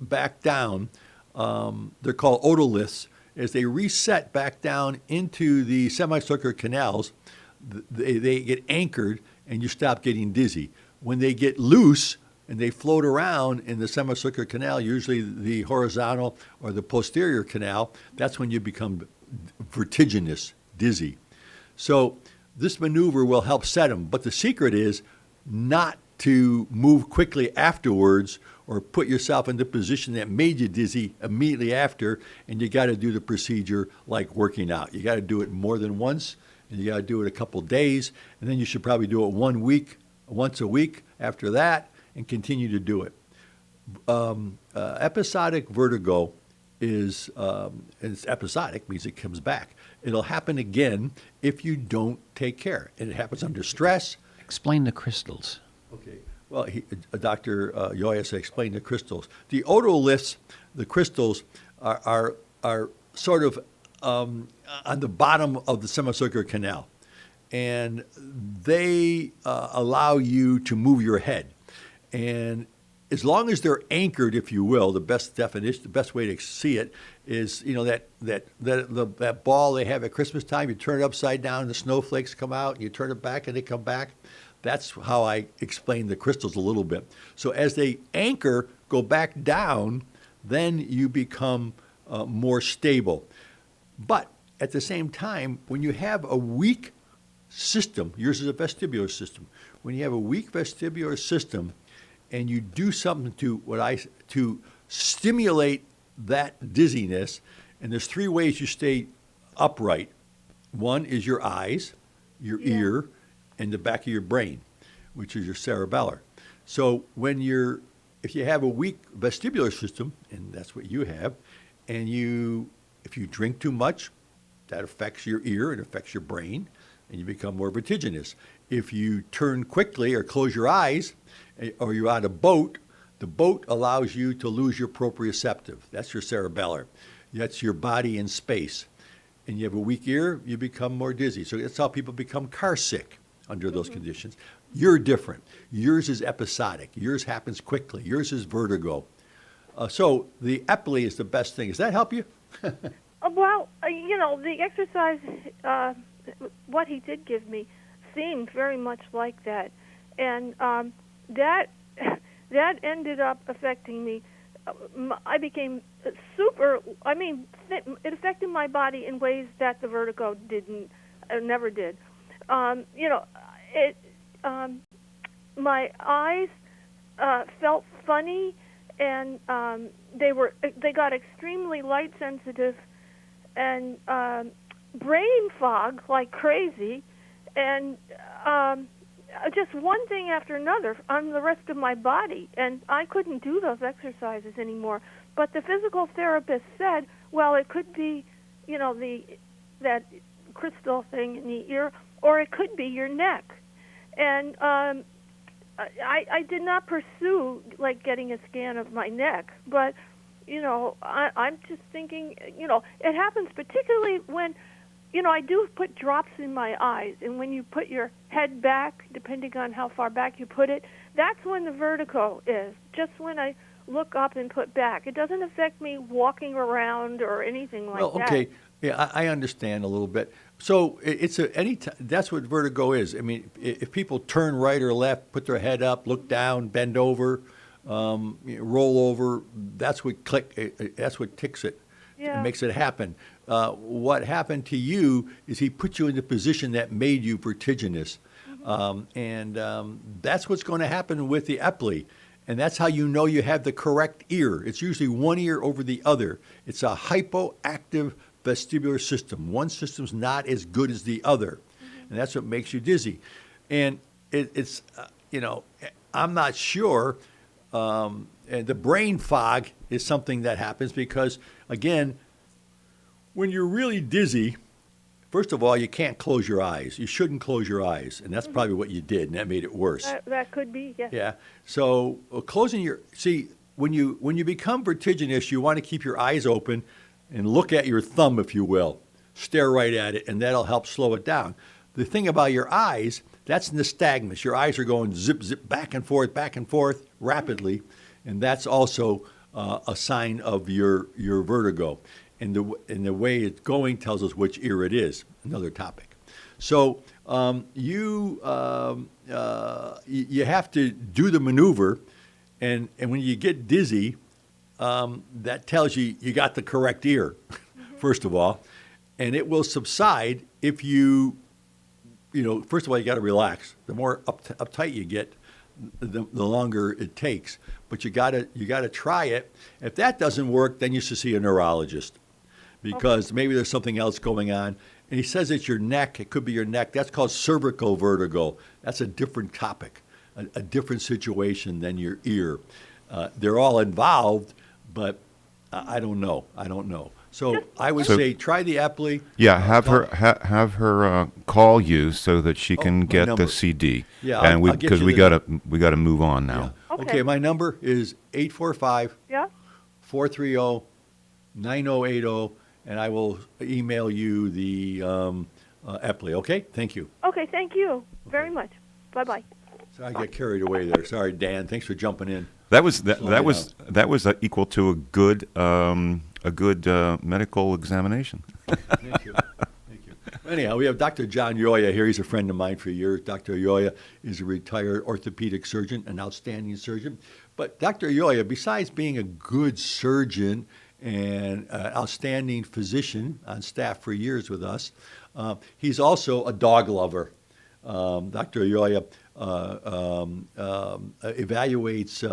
back down, they're called otoliths. As they reset back down into the semicircular canals, they get anchored and you stop getting dizzy. When they get loose and they float around in the semicircular canal, usually the horizontal or the posterior canal, that's when you become vertiginous, dizzy. So this maneuver will help set them, but the secret is not to move quickly afterwards or put yourself in the position that made you dizzy immediately after, and you got to do the procedure like working out. You got to do it more than once, and you got to do it a couple days, and then you should probably do it once a week after that, and continue to do it. Episodic vertigo is it's episodic, means it comes back. It'll happen again if you don't take care, and it happens under stress. Explain the crystals. Okay. Well, Dr. Ioia explained the crystals. The otoliths, the crystals, are sort of on the bottom of the semicircular canal, and they allow you to move your head. And as long as they're anchored, if you will, the best definition, the best way to see it is, that ball they have at Christmas time. You turn it upside down, and the snowflakes come out. And you turn it back, and they come back. That's how I explain the crystals a little bit. So as they anchor, go back down, then you become more stable. But at the same time, when you have a weak system, yours is a vestibular system. When you have a weak vestibular system, and you do something to stimulate that dizziness, and there's three ways you stay upright. One is your eyes, your ear, and the back of your brain, which is your cerebellar. So if you have a weak vestibular system, and that's what you have, and if you drink too much, that affects your ear and affects your brain, and you become more vertiginous. If you turn quickly or close your eyes, or you're on a boat, the boat allows you to lose your proprioceptive. That's your cerebellar. That's your body in space. And you have a weak ear, you become more dizzy. So that's how people become car sick under those conditions. You're different. Yours is episodic. Yours happens quickly. Yours is vertigo. So the Epley is the best thing. Does that help you? Well, the exercise, what he did give me, seemed very much like that. And that ended up affecting me. I became it affected my body in ways that the vertigo never did. My eyes felt funny, and they got extremely light sensitive, and brain fog like crazy, and just one thing after another on the rest of my body, and I couldn't do those exercises anymore. But the physical therapist said, well, it could be, that crystal thing in the ear, or it could be your neck. And I did not pursue getting a scan of my neck, but I'm just thinking, it happens particularly when I do put drops in my eyes, and when you put your head back, depending on how far back you put it, that's when the vertigo is, just when I look up and put back. It doesn't affect me walking around or anything like that. Well, okay, yeah, I understand a little bit. So that's what vertigo is. I mean, if people turn right or left, put their head up, look down, bend over, roll over, that's what ticks it. Yeah. It makes it happen. What happened to you is he put you in the position that made you vertiginous. And that's what's going to happen with the epley. And that's how you know you have the correct ear. It's usually one ear over the other. It's a hypoactive vestibular system. One system's not as good as the other. And that's what makes you dizzy. And it's I'm not sure. And the brain fog is something that happens because, again, when you're really dizzy, first of all, you can't close your eyes. You shouldn't close your eyes, and that's probably what you did, and that made it worse. That could be, yes. Yeah. So when you become vertiginous, you want to keep your eyes open and look at your thumb, if you will. Stare right at it, and that'll help slow it down. The thing about your eyes, that's nystagmus. Your eyes are going zip, zip, back and forth rapidly, and that's also a sign of your vertigo. And the way it's going tells us which ear it is. Another topic. So you have to do the maneuver, and when you get dizzy, that tells you got the correct ear, first of all, and it will subside if first of all, you got to relax. The more uptight you get, the longer it takes. But you got to try it. If that doesn't work, then you should see a neurologist, because maybe there's something else going on. And he says it's your neck. It could be your neck. That's called cervical vertigo. That's a different topic, a different situation than your ear. They're all involved, but I don't know. So I would say try the epley. Yeah, have her call you so that she can get the CD. Yeah, and because we gotta move on now. Yeah. Okay, my number is 845 430 9080, and I will email you the epley. Okay, thank you. Okay, thank you very much. Bye-bye. So I get carried away there. Sorry, Dan. Thanks for jumping in. That was equal to a good medical examination. Thank you. Anyhow, we have Dr. John Ioia here. He's a friend of mine for years. Dr. Ioia is a retired orthopedic surgeon, an outstanding surgeon. But Dr. Ioia, besides being a good surgeon and an outstanding physician on staff for years with us, he's also a dog lover. Dr. Ioia evaluates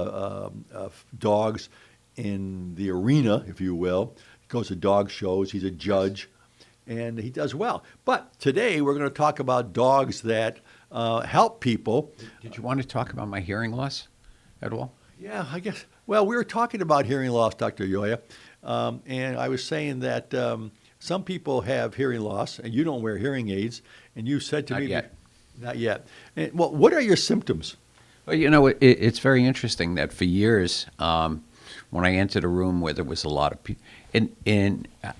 dogs in the arena, if you will. He goes to dog shows. He's a judge, and he does well. But today we're going to talk about dogs that help people. Did you want to talk about my hearing loss at all? Yeah, I guess. Well, we were talking about hearing loss, Dr. Ioia, and I was saying that some people have hearing loss, and you don't wear hearing aids, and you said to me... Not yet. Well, what are your symptoms? Well, it's very interesting that for years, when I entered a room where there was a lot of people,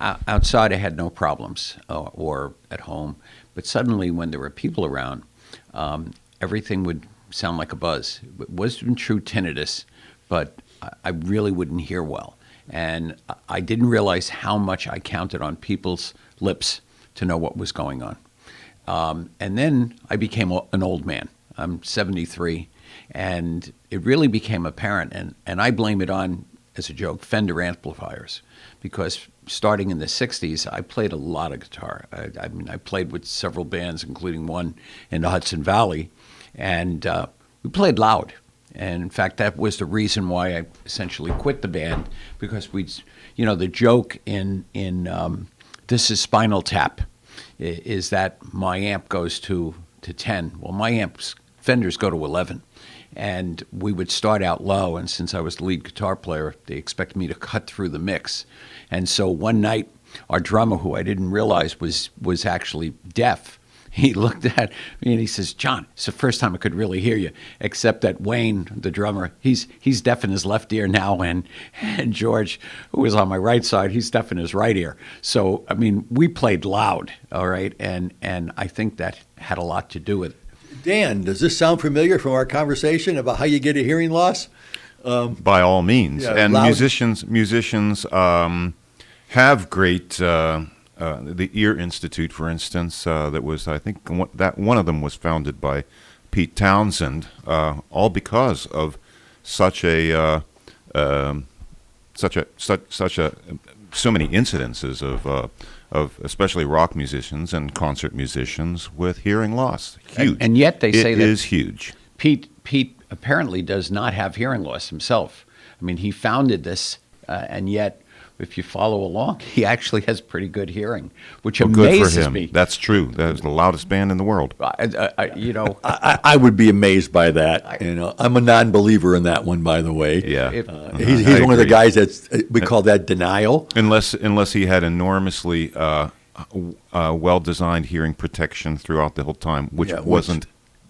outside I had no problems, or at home, but suddenly when there were people around, everything would sound like a buzz. It wasn't true tinnitus, but I really wouldn't hear well. And I didn't realize how much I counted on people's lips to know what was going on. And then I became an old man. I'm 73, and it really became apparent, and I blame it on, as a joke, Fender amplifiers, because starting in the 60s, I played a lot of guitar. I played with several bands, including one in the Hudson Valley, and we played loud. And in fact, that was the reason why I essentially quit the band, because the joke in This Is Spinal Tap is that my amp goes to 10. Well, my amp's Fenders go to 11. And we would start out low, and since I was the lead guitar player, they expected me to cut through the mix. And so one night, our drummer, who I didn't realize was actually deaf, he looked at me and he says, "John, it's the first time I could really hear you, except that Wayne, the drummer, he's deaf in his left ear now, and George, who was on my right side, he's deaf in his right ear." So, I mean, we played loud, all right, and I think that had a lot to do with it. Dan, does this sound familiar from our conversation about how you get a hearing loss? By all means. Yeah, and loud. musicians have great, the Ear Institute, for instance, that was, I think, one of them was founded by Pete Townsend, all because of such many incidences of especially rock musicians and concert musicians with hearing loss. Huge. And yet they say it that is huge. Pete apparently does not have hearing loss himself. I mean, he founded this, and yet, if you follow along, he actually has pretty good hearing, which amazes good for him. me. That's true. That is the loudest band in the world. I would be amazed by that. I'm a non-believer in that one, by the way. Yeah, he's one of the guys we call that denial. Unless he had enormously well-designed hearing protection throughout the whole time, which wasn't.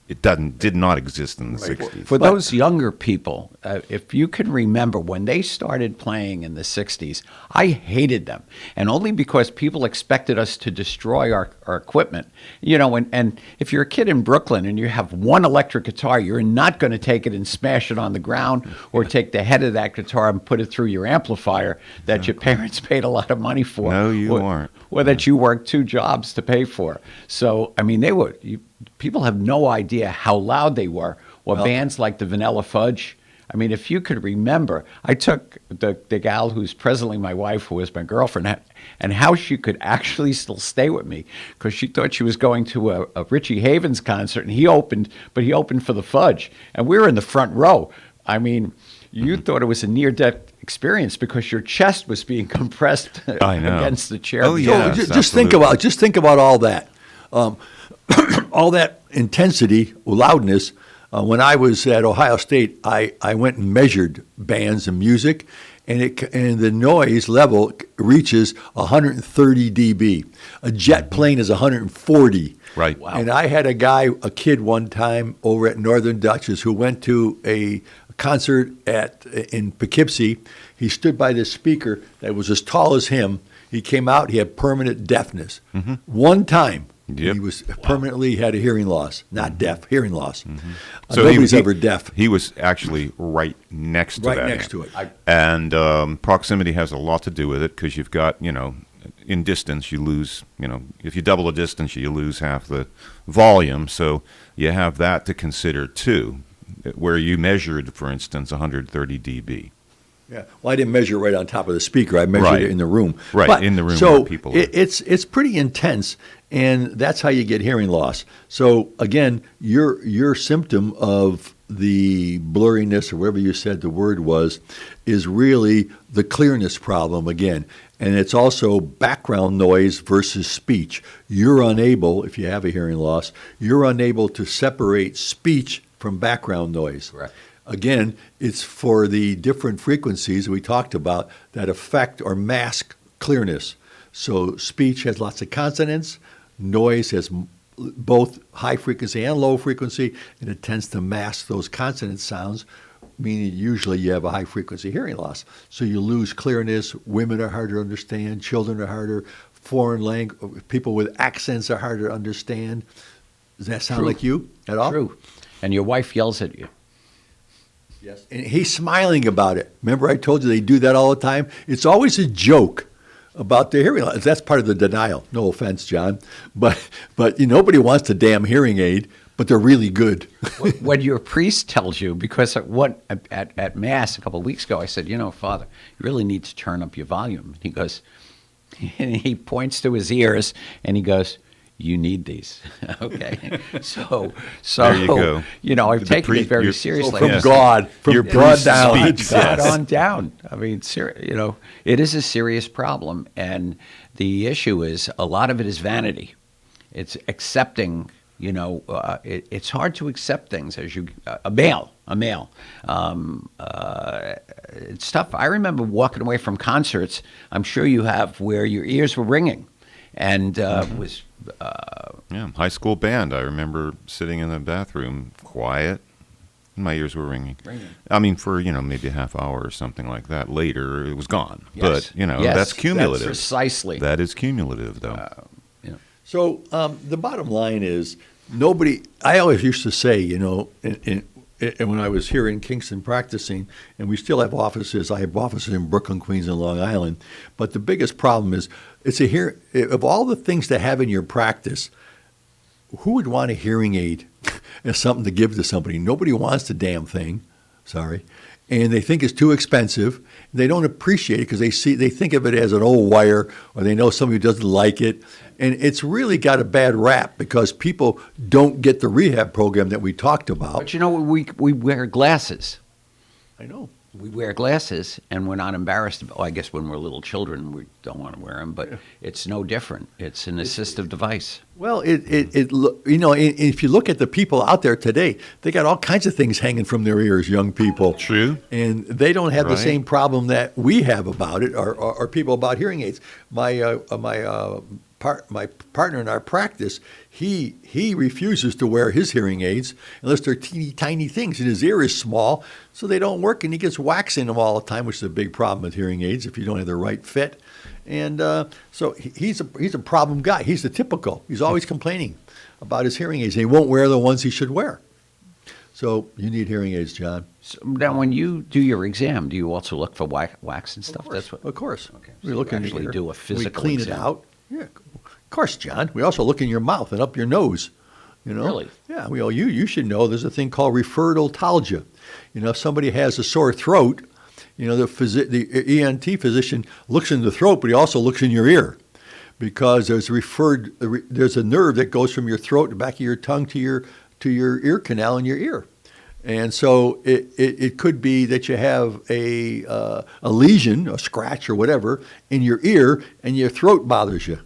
It did not exist in the 60s. For those younger people, if you can remember when they started playing in the 60s, I hated them. And only because people expected us to destroy our equipment. And if you're a kid in Brooklyn and you have one electric guitar, you're not going to take it and smash it on the ground or take the head of that guitar and put it through your amplifier that your parents paid a lot of money for. No, you aren't. Or that you worked 2 jobs to pay for. So, I mean, people have no idea how loud they were. Or bands like the Vanilla Fudge. I mean, if you could remember, I took the gal who's presently my wife, who was my girlfriend, and how she could actually still stay with me because she thought she was going to a Richie Havens concert, and he opened for the Fudge, and we were in the front row. I mean, you thought it was a near-death experience because your chest was being compressed against the chair. Oh, yeah. Just think about all that. All that intensity, loudness. When I was at Ohio State, I went and measured bands and music, and the noise level reaches 130 dB. A jet plane is 140. Right. Wow. And I had a kid one time over at Northern Dutchess who went to a concert in Poughkeepsie. He stood by this speaker that was as tall as him. He came out. He had permanent deafness. Mm-hmm. One time. Yep. He was permanently had a hearing loss, not deaf, hearing loss. Mm-hmm. So nobody's ever deaf. He was actually right next to that. Right next to it. And proximity has a lot to do with it because you've got, in distance you lose, if you double the distance you lose half the volume. So you have that to consider too, where you measured, for instance, 130 dB. Yeah. Well, I didn't measure it right on top of the speaker. I measured it in the room. Right, but, in the room so where people are. It's pretty intense, and that's how you get hearing loss. So again, your symptom of the blurriness or whatever you said the word was is really the clearness problem again. And it's also background noise versus speech. You're unable, if you have a hearing loss, you're unable to separate speech from background noise. Right. Again, it's for the different frequencies we talked about that affect or mask clearness. So speech has lots of consonants, noise has both high frequency and low frequency, and it tends to mask those consonant sounds, meaning usually you have a high frequency hearing loss. So you lose clearness, women are harder to understand, children are harder, foreign language, people with accents are harder to understand. Does that sound like you at all? True. And your wife yells at you. Yes. And he's smiling about it. Remember I told you they do that all the time? It's always a joke about their hearing loss. That's part of the denial. No offense, John. But nobody wants the damn hearing aid, but they're really good. When your priest tells you, because at Mass a couple of weeks ago, I said, Father, you really need to turn up your volume. And he goes, and he points to his ears, and he goes, you need these. Okay. So there you go. I've taken it very seriously. From God, from God down. God on down. I mean, it is a serious problem. And the issue is a lot of it is vanity. It's accepting, it's hard to accept things as a male. It's tough. I remember walking away from concerts, I'm sure you have, where your ears were ringing. and was. High school band. I remember sitting in the bathroom, quiet. My ears were ringing. I mean, for, maybe a half hour or something like that. Later, it was gone. Yes. But, that's cumulative. That's precisely. That is cumulative, though. So the bottom line is I always used to say, and when I was here in Kingston practicing, and we still have offices. I have offices in Brooklyn, Queens, and Long Island. But the biggest problem is, of all the things to have in your practice, who would want a hearing aid as something to give to somebody? Nobody wants the damn thing. Sorry. And they think it's too expensive. They don't appreciate it because they think of it as an old wire, or they know somebody who doesn't like it. And it's really got a bad rap because people don't get the rehab program that we talked about. But we wear glasses. I know. We wear glasses, and we're not embarrassed. I guess when we're little children, we don't want to wear them, but it's no different. It's an assistive device. Well, if you look at the people out there today, they got all kinds of things hanging from their ears, young people. True. And they don't have the same problem that we have about it, or people about hearing aids. My partner in our practice, he refuses to wear his hearing aids unless they're teeny tiny things, and his ear is small, so they don't work, and he gets wax in them all the time, which is a big problem with hearing aids if you don't have the right fit. And so he's a problem guy. He's the typical. He's always complaining about his hearing aids, and he won't wear the ones he should wear. So you need hearing aids, John. So now, when you do your exam, do you also look for wax and stuff? Of course. Okay. We So look you in actually your, do a physical We clean exam. it out. Yeah, of course, John. We also look in your mouth and up your nose. Really? Yeah. You should know there's a thing called referred otology. If somebody has a sore throat, the ENT physician looks in the throat, but he also looks in your ear, because there's a nerve that goes from your throat, the back of your tongue, to your ear canal in your ear. And so it could be that you have a lesion, a scratch or whatever, in your ear, and your throat bothers you.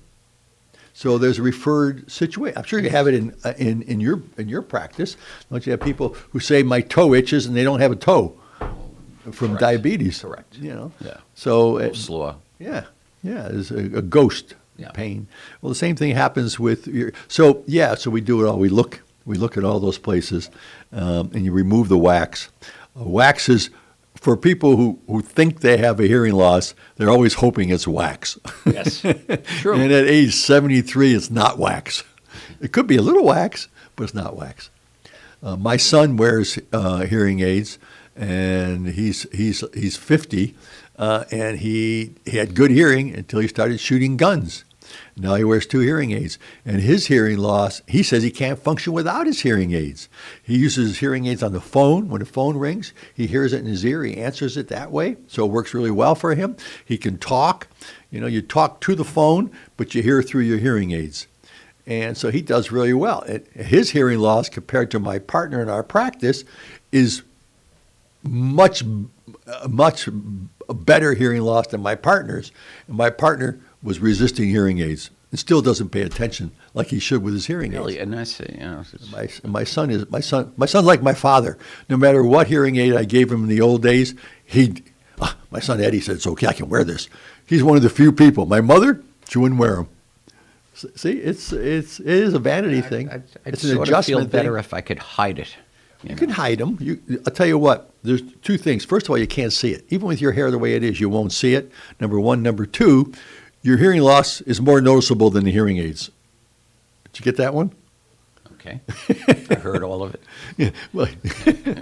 So there's a referred situation. I'm sure you have it in your practice. Don't you have people who say my toe itches and they don't have a toe from diabetes? Correct. Yeah. So slow. Yeah. There's a ghost pain. Well, the same thing happens with your. So we do it all. We look at all those places, and you remove the wax. Wax is, for people who think they have a hearing loss, they're always hoping it's wax. Yes, true. And at age 73, it's not wax. It could be a little wax, but it's not wax. My son wears hearing aids, and he's 50, and he had good hearing until he started shooting guns. Now he wears 2 hearing aids. And his hearing loss, he says he can't function without his hearing aids. He uses his hearing aids on the phone. When the phone rings, he hears it in his ear. He answers it that way. So it works really well for him. He can talk. You talk to the phone, but you hear through your hearing aids. And so he does really well. His hearing loss, compared to my partner in our practice, is much better hearing loss than my partner's. And my partner was resisting hearing aids and still doesn't pay attention like he should with his hearing aids. Really, and I say, My son's like my father. No matter what hearing aid I gave him in the old days, my son Eddie said, "It's okay, I can wear this." He's one of the few people. My mother, she wouldn't wear them. See, it is a vanity thing. I'd It's an sort of adjustment feel better thing. if I could hide it. You can hide them. I'll tell you what, there's 2 things. First of all, you can't see it. Even with your hair the way it is, you won't see it, number 1. Number 2, your hearing loss is more noticeable than the hearing aids. Did you get that one? Okay. I heard all of it. Yeah. Well,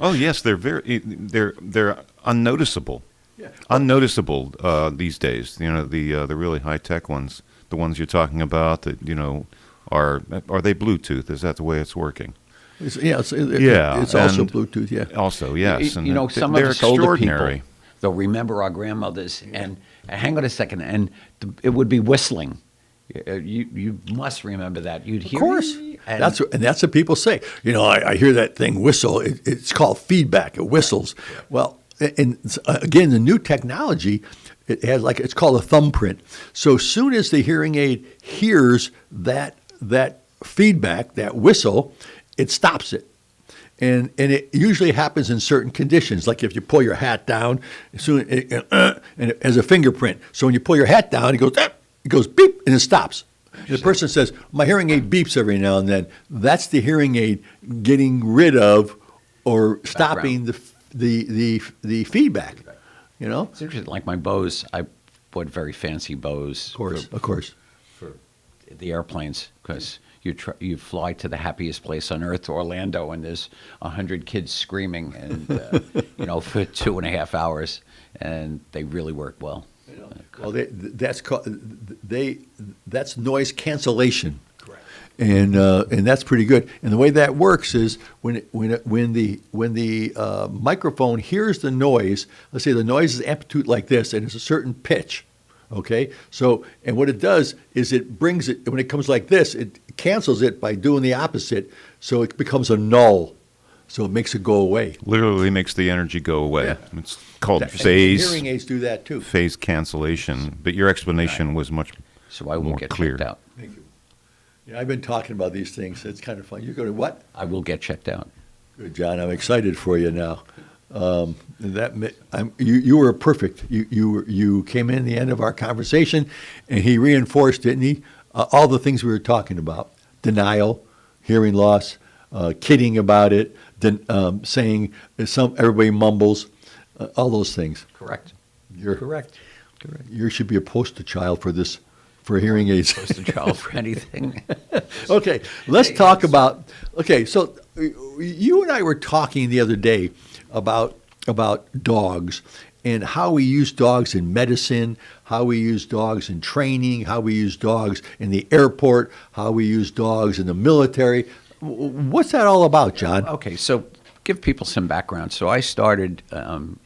oh yes, they're unnoticeable. Yeah. Unnoticeable these days. The really high tech ones, the ones you're talking about that are they Bluetooth? Is that the way it's working? It's also Bluetooth. Yeah. Also, yes. And some of us older people, they'll remember our grandmothers, and hang on a second, and it would be whistling. You must remember that. You'd hear. Of course. That's what people say. I hear that thing whistle. It's called feedback. It whistles. Yeah. Well, and again, the new technology, it's called a thumbprint. So soon as the hearing aid hears that feedback, that whistle, it stops it. And it usually happens in certain conditions, like if you pull your hat down, and it has a fingerprint. So when you pull your hat down, it goes beep, and it stops. The person says, my hearing aid beeps every now and then. That's the hearing aid getting rid of or stopping the feedback. You know? It's interesting. Like my Bose, I bought very fancy Bose. Of course. For the airplanes, because you fly to the happiest place on earth, Orlando, and there's 100 kids screaming, and for 2.5 hours, and they really work well. Well, that's noise cancellation, correct? And that's pretty good. And the way that works is when the microphone hears the noise. Let's say the noise is amplitude like this, and it's a certain pitch. Okay, so and what it does is it brings it when it comes like this, it cancels it by doing the opposite, so it becomes a null. So it makes it go away. Literally makes the energy go away. Yeah. It's called phase. Hearing aids do that too. Phase cancellation. But your explanation was much so I will more get clear. checked out. Thank you. Yeah, I've been talking about these things. It's kind of fun. You're going to what? I will get checked out. Good, John. I'm excited for you now. You were perfect. You came in the end of our conversation, and he reinforced, didn't he? All the things we were talking about: denial, hearing loss, kidding about it, saying everybody mumbles, all those things. Correct. You're correct. You should be a poster child for this, for hearing aids. Poster child for anything. Okay, let's talk about. Okay, so you and I were talking the other day about dogs and how we use dogs in medicine, how we use dogs in training, how we use dogs in the airport, how we use dogs in the military. What's that all about, John? Okay, so give people some background. So I started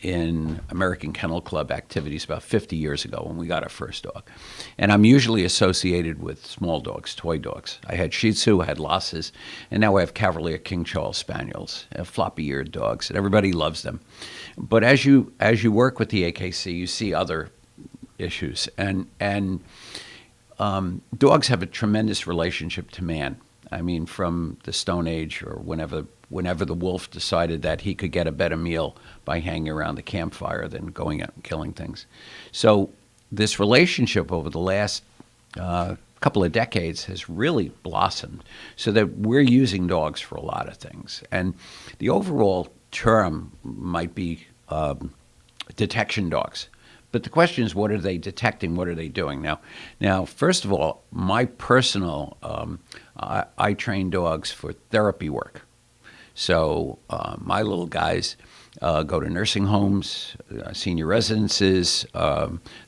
in American Kennel Club activities about 50 years ago when we got our first dog. And I'm usually associated with small dogs, toy dogs. I had Shih Tzu, I had Lhasas, and now I have Cavalier King Charles Spaniels, floppy-eared dogs, and everybody loves them. But as you work with the AKC, you see other issues. And dogs have a tremendous relationship to man. I mean, from the Stone Age or whenever the wolf decided that he could get a better meal by hanging around the campfire than going out and killing things. So this relationship over the last couple of decades has really blossomed so that we're using dogs for a lot of things. And the overall term might be detection dogs. But the question is, what are they detecting? What are they doing? Now, first of all, my personal, I train dogs for therapy work. So my little guys go to nursing homes, senior residences,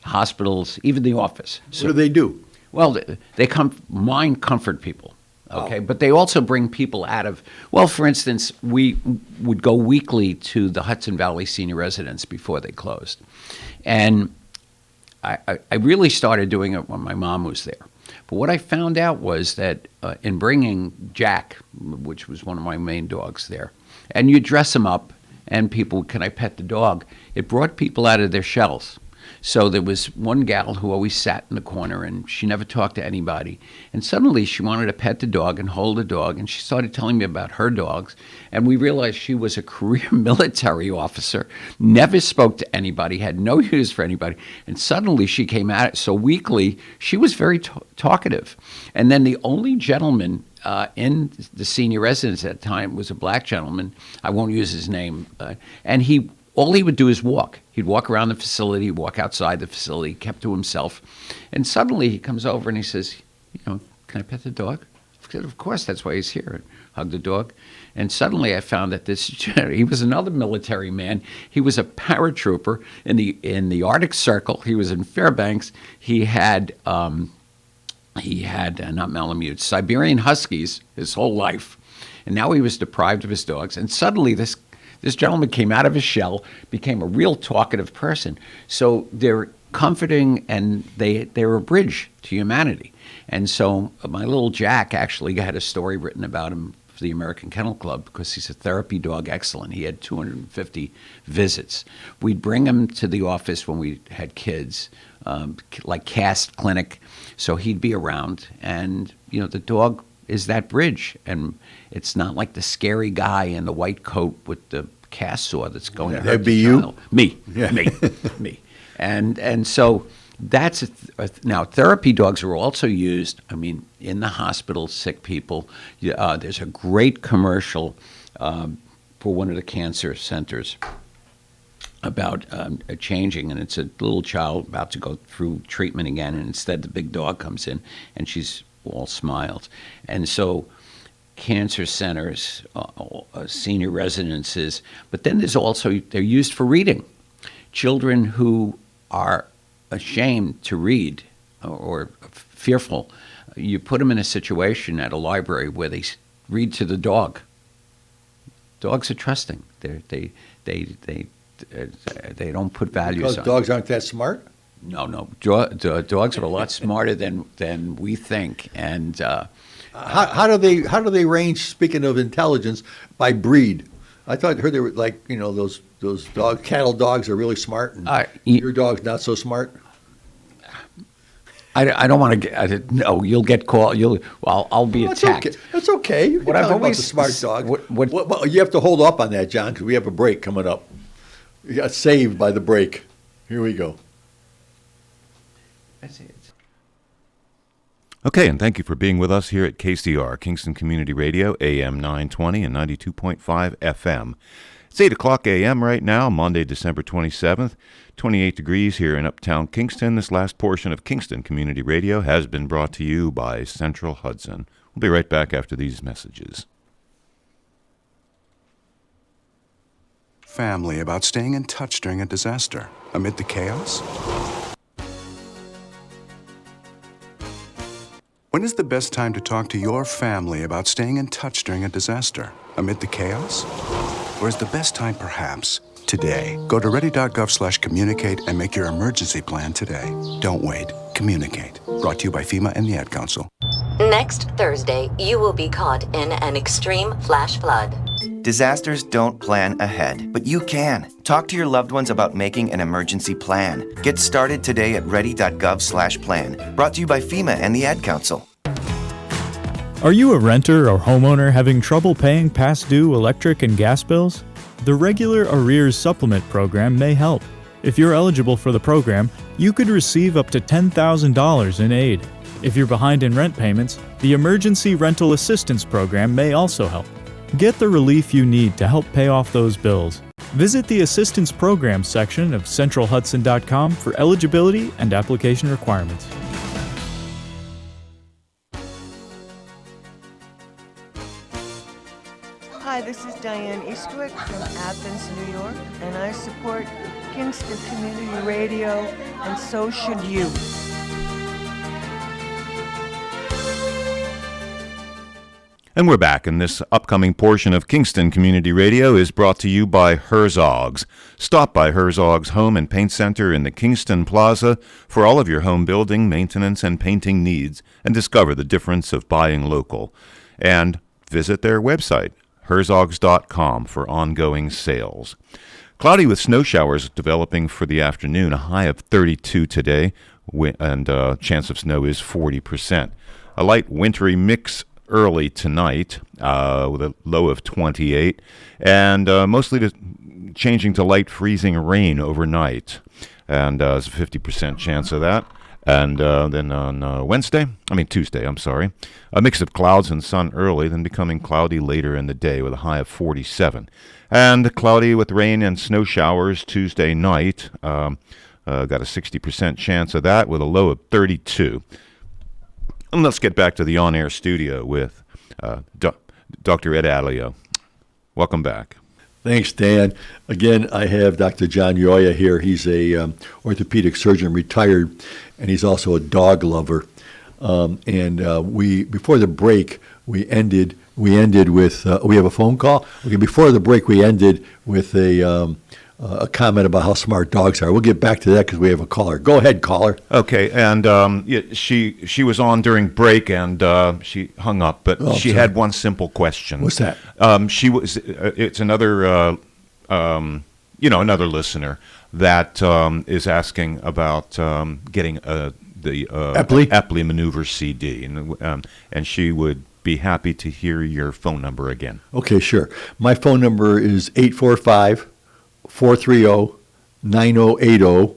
hospitals, even the office. So, what do they do? Well, they mind comfort people. Okay, but they also bring people out of, well, for instance, we would go weekly to the Hudson Valley senior residence before they closed. And I really started doing it when my mom was there. But what I found out was that in bringing Jack, which was one of my main dogs there, and you dress him up and people, can I pet the dog? It brought people out of their shells. So there was one gal who always sat in the corner and she never talked to anybody. And suddenly she wanted to pet the dog and hold the dog. And she started telling me about her dogs. And we realized she was a career military officer, never spoke to anybody, had no use for anybody. And suddenly she came at it. So weekly, she was very talkative. And then the only gentleman in the senior residence at the time was a black gentleman. I won't use his name. And all he would do is walk. He'd walk around the facility, walk outside the facility, kept to himself. And suddenly he comes over and he says, can I pet the dog? I said, of course, that's why he's here. Hug the dog. And suddenly I found that he was another military man. He was a paratrooper in the Arctic Circle. He was in Fairbanks. He had not Malamute, Siberian Huskies his whole life. And now he was deprived of his dogs. And suddenly this gentleman came out of his shell, became a real talkative person. So they're comforting and they're a bridge to humanity. And so my little Jack actually had a story written about him for the American Kennel Club because he's a therapy dog excellent. He had 250 visits. We'd bring him to the office when we had kids, like Cast Clinic. So he'd be around and, the dog is that bridge. And it's not like the scary guy in the white coat with the cast saw that's going to hurt that'd be the you? child. Me. Yeah. Me. And so Now, therapy dogs are also used, in the hospital, sick people. There's a great commercial for one of the cancer centers about changing, and it's a little child about to go through treatment again, and instead the big dog comes in, and she's all smiles. And so cancer centers, senior residences, but then they're used for reading. Children who are ashamed to read or fearful, you put them in a situation at a library where they read to the dog. Dogs are trusting. They don't put values Because on dogs aren't that smart? No. Dogs are a lot smarter than we think. And how do they range? Speaking of intelligence, by breed, I heard they were like those cattle dogs are really smart, and your dog's not so smart. I don't want to get. No, you'll get called. I'll be attacked. Okay. That's okay. You can talk about the smart dog. Well, you have to hold up on that, John, because we have a break coming up. You got saved by the break. Here we go. That's it. Okay, and thank you for being with us here at KCR, Kingston Community Radio, AM 920 and 92.5 FM. It's 8 o'clock a.m. right now, Monday, December 27th, 28 degrees here in Uptown Kingston. This last portion of Kingston Community Radio has been brought to you by Central Hudson. We'll be right back after these messages. Family about staying in touch during a disaster amid the chaos? When is the best time to talk to your family about staying in touch during a disaster amid the chaos? Or is the best time perhaps today? Go to ready.gov/communicate and make your emergency plan today. Don't wait. Communicate. Brought to you by FEMA and the Ad Council. Next Thursday, you will be caught in an extreme flash flood. Disasters don't plan ahead, but you can. Talk to your loved ones about making an emergency plan. Get started today at ready.gov/plan. Brought to you by FEMA and the Ad Council. Are you a renter or homeowner having trouble paying past due electric and gas bills? The Regular Arrears Supplement Program may help. If you're eligible for the program, you could receive up to $10,000 in aid. If you're behind in rent payments, the Emergency Rental Assistance Program may also help. Get the relief you need to help pay off those bills. Visit the Assistance Program section of centralhudson.com for eligibility and application requirements. Hi, this is Diane Eastwick from Athens, New York, and I support Kingston Community Radio, and so should you. And we're back, and this upcoming portion of Kingston Community Radio is brought to you by Herzog's. Stop by Herzog's Home and Paint Center in the Kingston Plaza for all of your home building, maintenance, and painting needs, and discover the difference of buying local. And visit their website, herzogs.com, for ongoing sales. Cloudy with snow showers developing for the afternoon, a high of 32 today, and chance of snow is 40%. A light wintry mix early tonight with a low of 28, and mostly changing to light freezing rain overnight, and there's a 50% chance of that. And then on Tuesday, a mix of clouds and sun early, then becoming cloudy later in the day with a high of 47. And cloudy with rain and snow showers Tuesday night, got a 60% chance of that with a low of 32. And let's get back to the on-air studio with Dr. Ed Aleo. Welcome back. Thanks, Dan. Again, I have Dr. John Ioia here. He's a orthopedic surgeon, retired, and he's also a dog lover. We before the break we ended with we have a phone call. Okay, before the break we ended with a comment about how smart dogs are. We'll get back to that because we have a caller. Go ahead, caller. Okay, and she was on during break and she hung up, but she had one simple question. What's that? It's another another listener that is asking about getting the Epley Maneuver CD, and she would be happy to hear your phone number again. Okay, sure. My phone number is 845-430-9080,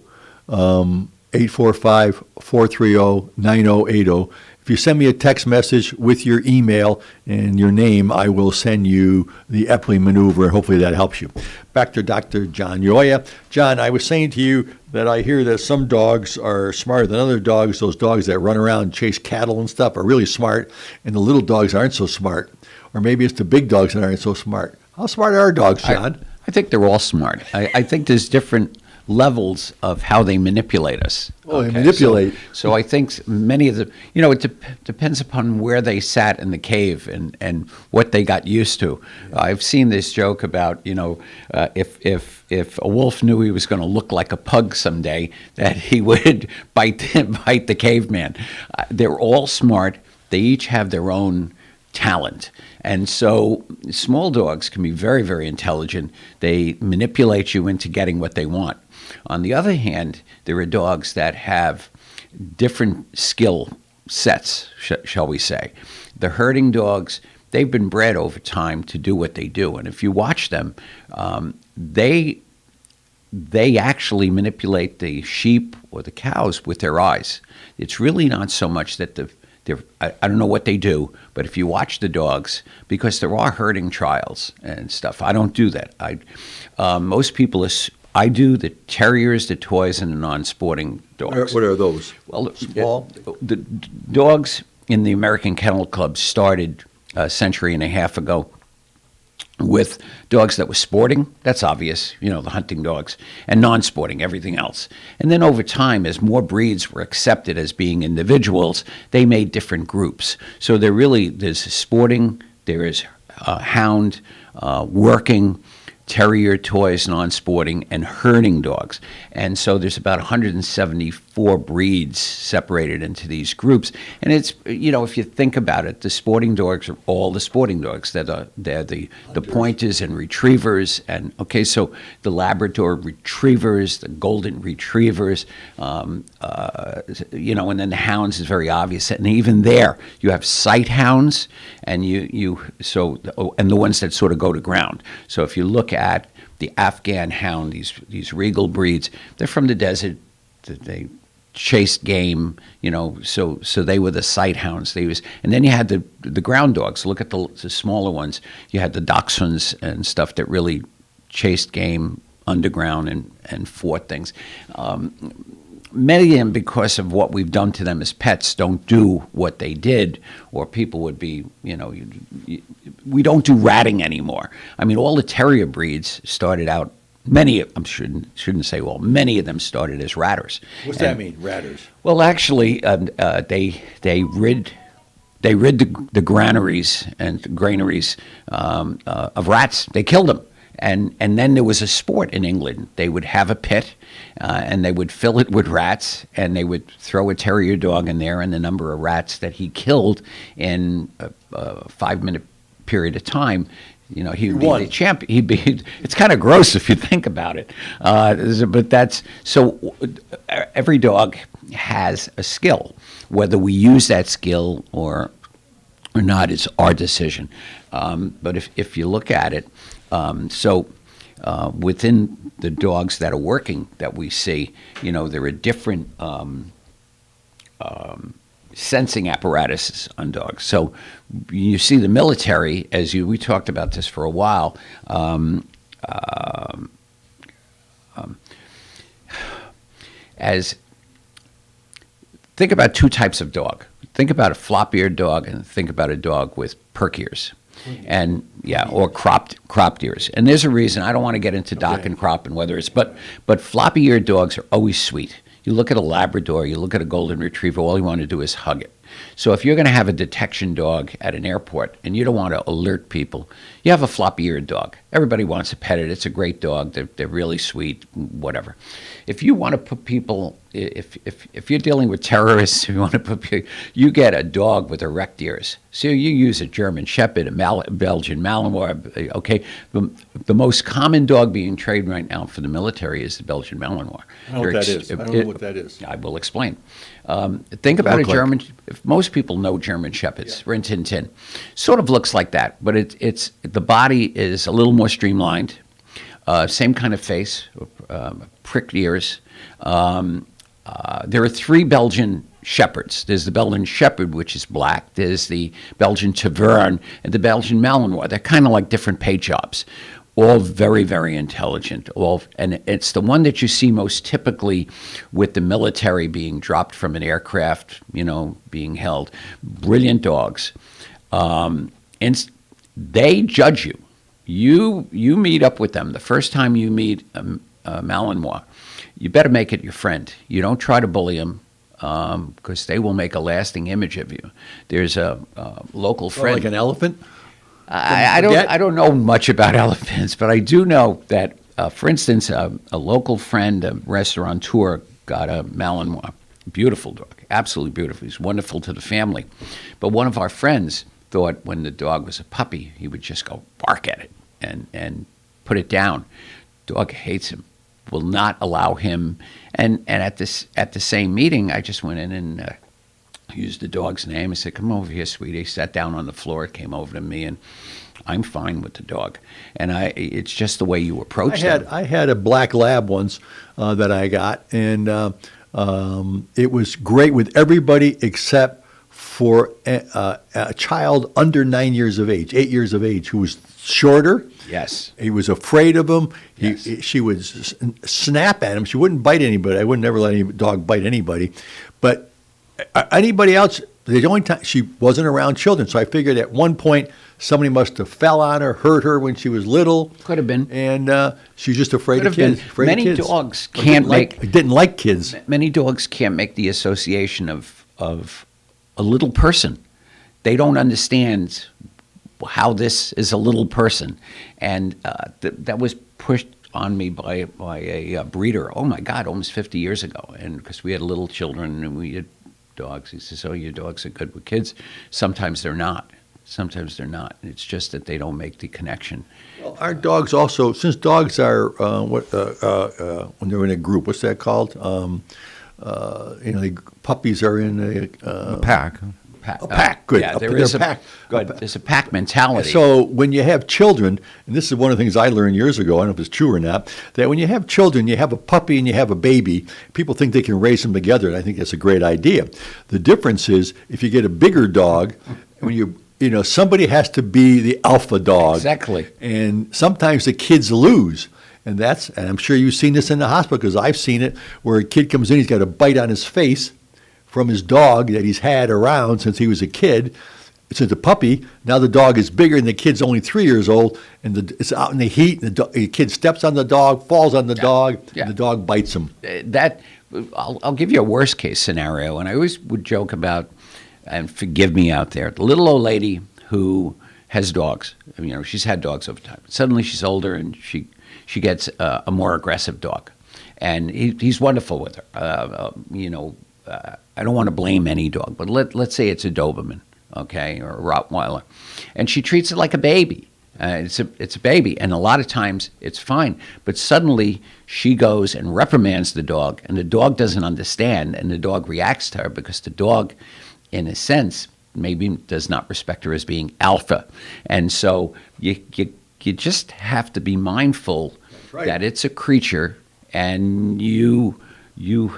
845-430-9080. If you send me a text message with your email and your name, I will send you the Epley maneuver. Hopefully that helps you. Back to Dr. John Ioia. John, I was saying to you that I hear that some dogs are smarter than other dogs. Those dogs that run around and chase cattle and stuff are really smart, and the little dogs aren't so smart. Or maybe it's the big dogs that aren't so smart. How smart are our dogs, John? I think they're all smart. I think there's different levels of how they manipulate us. Oh, they manipulate. So I think many of the, it depends upon where they sat in the cave and what they got used to. I've seen this joke about, if a wolf knew he was going to look like a pug someday, that he would bite the caveman. They're all smart. They each have their own talent. And so small dogs can be very, very intelligent. They manipulate you into getting what they want. On the other hand, there are dogs that have different skill sets, shall we say. The herding dogs, they've been bred over time to do what they do. And if you watch them, they actually manipulate the sheep or the cows with their eyes. It's really not so much that I don't know what they do, but if you watch the dogs, because there are herding trials and stuff, I don't do that. Most people, I do the terriers, the toys, and the non-sporting dogs. What are those? Well, small. The dogs in the American Kennel Club started a century and a half ago with dogs that were sporting, that's obvious, the hunting dogs, and non-sporting, everything else. And then over time, as more breeds were accepted as being individuals, they made different groups. So there's sporting, there is hound, working, terrier, toys, non-sporting, and herding dogs. And so there's about 174 breeds separated into these groups. And it's, if you think about it, the sporting dogs are all the sporting dogs. They're the pointers and retrievers. And, so the Labrador retrievers, the golden retrievers, and then the hounds is very obvious. And even there, you have sight hounds, and and the ones that sort of go to ground. So if you look at the Afghan hound, these regal breeds, they're from the desert. They chased game, so they were the sight hounds. And then you had the ground dogs. Look at the smaller ones. You had the dachshunds and stuff that really chased game underground and fought things. Many of them, because of what we've done to them as pets, don't do what they did, or people would be, we don't do ratting anymore. I mean, all the terrier breeds started out, many of them started as ratters. What's that mean, ratters? Well, actually, they rid the granaries and granaries of rats. They killed them. And then there was a sport in England. They would have a pit, and they would fill it with rats, and they would throw a terrier dog in there, and the number of rats that he killed in a 5-minute period of time, he would be the champion. It's kind of gross if you think about it. But every dog has a skill. Whether we use that skill or not is our decision. But if you look at it, within the dogs that are working that we see, there are different sensing apparatuses on dogs. So you see the military, we talked about this for a while, think about two types of dog. Think about a flop-eared dog and think about a dog with perk ears. And or cropped ears. And there's a reason. I don't want to get into dock and crop and whether it's, but floppy-eared dogs are always sweet. You look at a Labrador, you look at a golden retriever, all you want to do is hug it. So if you're going to have a detection dog at an airport and you don't want to alert people, you have a floppy-eared dog. Everybody wants to pet it. It's a great dog. They're really sweet, whatever. If you want to put people, if you're dealing with terrorists, if you want to put, you get a dog with erect ears. So you use a German Shepherd, a Belgian Malinois. Okay, the most common dog being trained right now for the military is the Belgian Malinois. I don't know what that is. I will explain. Think about a German. If most people know German Shepherds, Rin Tin Tin, sort of looks like that, but it's the body is a little more streamlined. Same kind of face, pricked ears. there are 3 Belgian Shepherds. There's the Belgian Shepherd, which is black. There's the Belgian Tavern and the Belgian Malinois. They're kind of like different paint jobs. All very, very intelligent. And it's the one that you see most typically with the military being dropped from an aircraft, being held. Brilliant dogs. And they judge you. You meet up with them. The first time you meet a Malinois, you better make it your friend. You don't try to bully them because they will make a lasting image of you. There's a local friend. Like an elephant? I don't know much about elephants, but I do know that, for instance, a local friend, a restaurateur, got a Malinois. Beautiful dog, absolutely beautiful. He's wonderful to the family. But one of our friends thought when the dog was a puppy, he would just go bark at it and put it down. Dog hates him, will not allow him. And at the same meeting, I just went in and used the dog's name. I said, "Come over here, sweetie." He sat down on the floor, came over to me, and I'm fine with the dog. And it's just the way you approach them. I had a black lab once that I got, and it was great with everybody except for a child under 9 years of age, 8 years of age, who was shorter. Yes. He was afraid of him. Yes. She would snap at him. She wouldn't bite anybody. I would never let any dog bite anybody. But anybody else, the only time she wasn't around children. So I figured at one point somebody must have fell on her, hurt her when she was little. Could have been. And she was just afraid of kids. Many dogs can't didn't like kids. Many dogs can't make the association of a little person. They don't understand how this is a little person. And that was pushed on me by a breeder, oh my God, almost 50 years ago. And because we had little children and we had dogs, he says, "Oh, your dogs are good with kids." Sometimes they're not. Sometimes they're not. It's just that they don't make the connection. Well, our dogs also, since dogs are when they're in a group, what's that called? Puppies are in a pack. A pack, good. Yeah, There's a pack mentality. So when you have children, and this is one of the things I learned years ago, I don't know if it's true or not, that when you have children, you have a puppy and you have a baby, people think they can raise them together, and I think that's a great idea. The difference is if you get a bigger dog, when somebody has to be the alpha dog. Exactly. And sometimes the kids lose. And I'm sure you've seen this in the hospital because I've seen it, where a kid comes in, he's got a bite on his face from his dog that he's had around since he was a kid. Since a puppy, now the dog is bigger and the kid's only 3 years old, and it's out in the heat, and the kid steps on the dog, falls on the dog, and the dog bites him. I'll give you a worst case scenario, and I always would joke about, and forgive me out there, the little old lady who has dogs. She's had dogs over time. Suddenly she's older and she gets a more aggressive dog, and he's wonderful with her. I don't want to blame any dog, but let's say it's a Doberman, okay, or a Rottweiler, and she treats it like a baby. It's a baby, and a lot of times it's fine, but suddenly she goes and reprimands the dog, and the dog doesn't understand, and the dog reacts to her because the dog, in a sense, maybe does not respect her as being alpha, and so you just have to be mindful that it's a creature, and you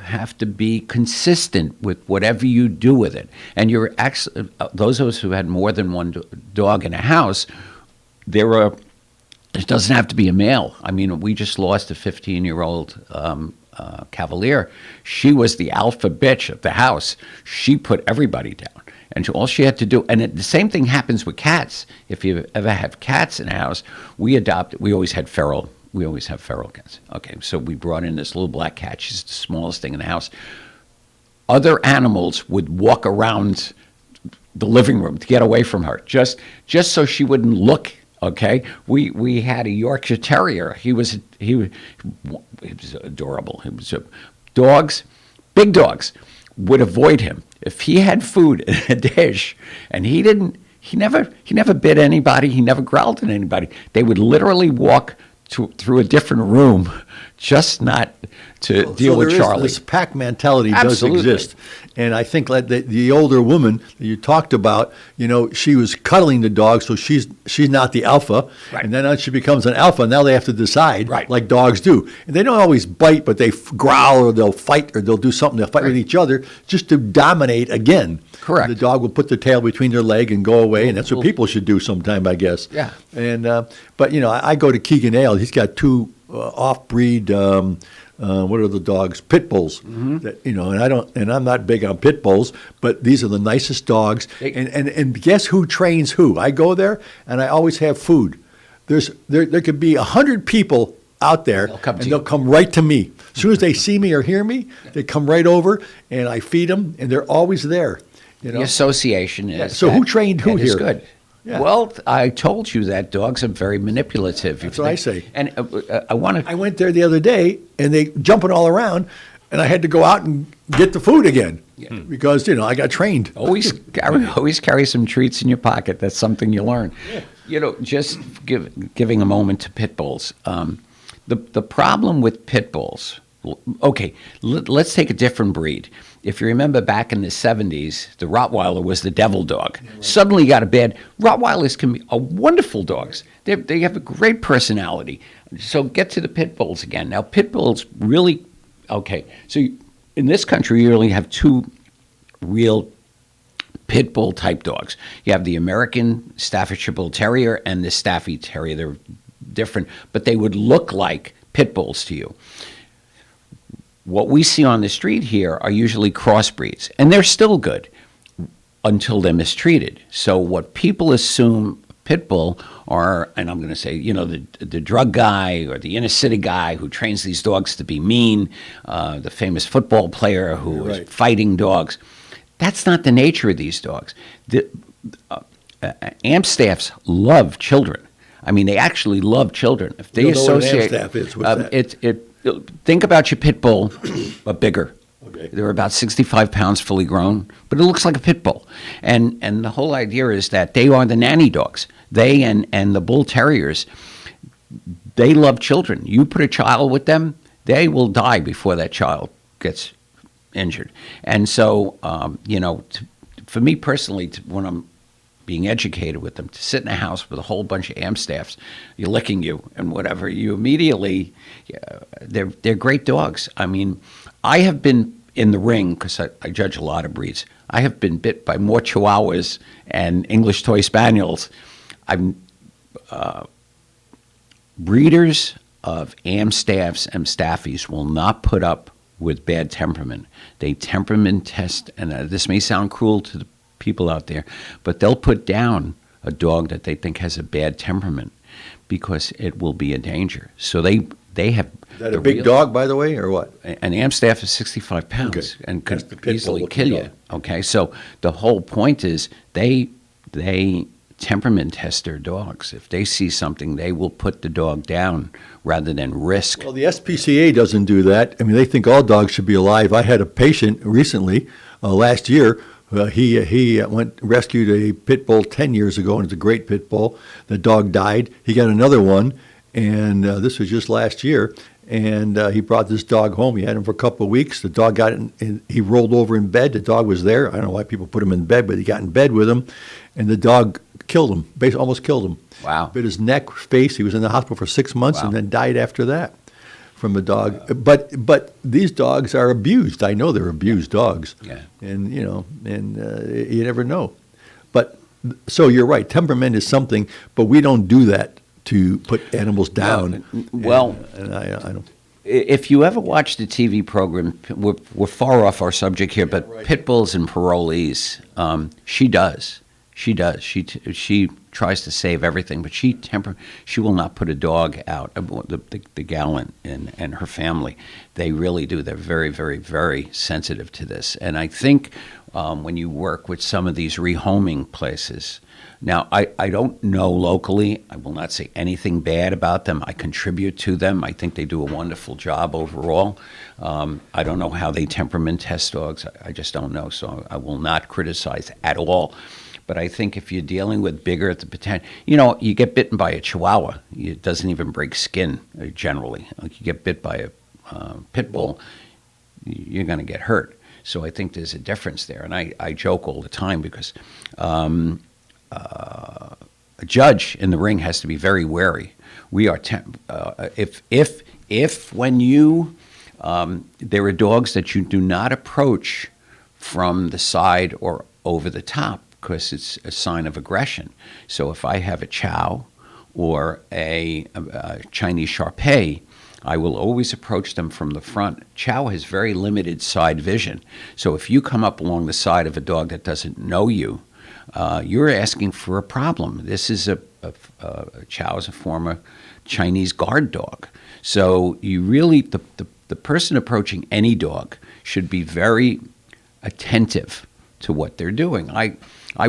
have to be consistent with whatever you do with it. And those of us who had more than one dog in a house, it doesn't have to be a male. We just lost a 15-year-old Cavalier. She was the alpha bitch of the house. She put everybody down. And all she had to do, and the same thing happens with cats. If you ever have cats in a house, we always have feral cats. Okay, so we brought in this little black cat. She's the smallest thing in the house. Other animals would walk around the living room to get away from her, just so she wouldn't look. Okay, we had a Yorkshire Terrier. He was adorable. Big dogs would avoid him if he had food in a dish, and he never bit anybody. He never growled at anybody. They would literally walk through a different room, just not to deal with Charlie. This pack mentality Absolutely. does exist. And I think like the older woman that you talked about, she was cuddling the dog, so she's not the alpha. Right. And then she becomes an alpha. Now they have to decide, Right. like dogs do. And they don't always bite, but they growl or they'll fight or they'll do something. They'll fight with each other just to dominate again. Correct. The dog will put their tail between their leg and go away, and that's what people should do sometime, I guess. Yeah. And but I go to Keegan Ale. He's got two off-breed. What are the dogs? Pit bulls. That, and I'm not big on pit bulls, but these are the nicest dogs. And guess who trains who? I go there and I always have food. There could be 100 people out there, they'll come right to me. As soon as they see me or hear me, they come right over, and I feed them, and they're always there. The association is. Yeah, so who trained who here? here? Good. Yeah. Well, I told you that dogs are very manipulative. That's what I say. And I went there the other day, and they jumping all around, and I had to go out and get the food again because I got trained. Always carry some treats in your pocket. That's something you learn. Yeah. Just giving a moment to pit bulls. The problem with pit bulls. Okay, let's take a different breed. If you remember back in the 70s, the Rottweiler was the devil dog. Yeah, right. Suddenly you got a bad... Rottweilers can be wonderful dogs. They have a great personality. So get to the pit bulls again. Now, pit bulls really... Okay, so in this country, you only have two real pit bull type dogs. You have the American Staffordshire Bull Terrier and the Staffy Terrier. They're different, but they would look like pit bulls to you. What we see on the street here are usually crossbreeds, and they're still good until they're mistreated. So what people assume pit bull are, and I'm going to say, the drug guy or the inner city guy who trains these dogs to be mean, the famous football player who is fighting dogs. That's not the nature of these dogs. The AMP staffs love children. I mean, they actually love children. If they associate, know what an AMP staff is. What's that? Think about your pit bull, but bigger. Okay. They're about 65 pounds fully grown, but it looks like a pit bull. And the whole idea is that they are the nanny dogs. They and the bull terriers, they love children. You put a child with them, they will die before that child gets injured. And so, for me personally, when I'm being educated with them, to sit in a house with a whole bunch of AMP staffs, you're licking you and whatever, you immediately, they're great dogs. I mean, I have been in the ring, because I judge a lot of breeds. I have been bit by more Chihuahuas and English Toy Spaniels. Breeders of AMP staffs and staffies will not put up with bad temperament. They temperament test, and this may sound cruel to the people out there, but they'll put down a dog that they think has a bad temperament because it will be a danger. So they have... Is that a big dog, by the way, or what? An AMP staff is 65 pounds and could easily kill you. Okay, so the whole point is they temperament test their dogs. If they see something, they will put the dog down rather than risk. Well, the SPCA doesn't do that. I mean, they think all dogs should be alive. I had a patient recently, last year. He rescued a pit bull 10 years ago, and it's a great pit bull. The dog died. He got another one, and this was just last year. And he brought this dog home. He had him for a couple of weeks. The dog got in, he rolled over in bed. The dog was there. I don't know why people put him in bed, but he got in bed with him, and the dog killed him, almost killed him. Wow. Bit his neck, face. He was in the hospital for 6 months and then died after that from the dog. But these dogs are abused. I know they're abused dogs. Yeah. And, you never know. But so you're right. Temperament is something, but we don't do that to put animals down. Well, and I don't. If you ever watch the TV program, we're far off our subject here, but pit bulls and parolees, she does. She tries to save everything, but she will not put a dog out. The gal and her family, they really do. They're very, very, very sensitive to this. And I think when you work with some of these rehoming places, now I don't know locally. I will not say anything bad about them. I contribute to them. I think they do a wonderful job overall. I don't know how they temperament test dogs. I just don't know. So I will not criticize at all. But I think if you're dealing with bigger at the potential, you get bitten by a Chihuahua, it doesn't even break skin generally. Like you get bit by a pit bull, you're going to get hurt. So I think there's a difference there. And I joke all the time because a judge in the ring has to be very wary. We are if when you there are dogs that you do not approach from the side or over the top because it's a sign of aggression. So if I have a Chow or a Chinese Shar-Pei, I will always approach them from the front. Chow has very limited side vision. So if you come up along the side of a dog that doesn't know you, you're asking for a problem. This is a Chow is a former Chinese guard dog. So you really, the person approaching any dog should be very attentive to what they're doing. I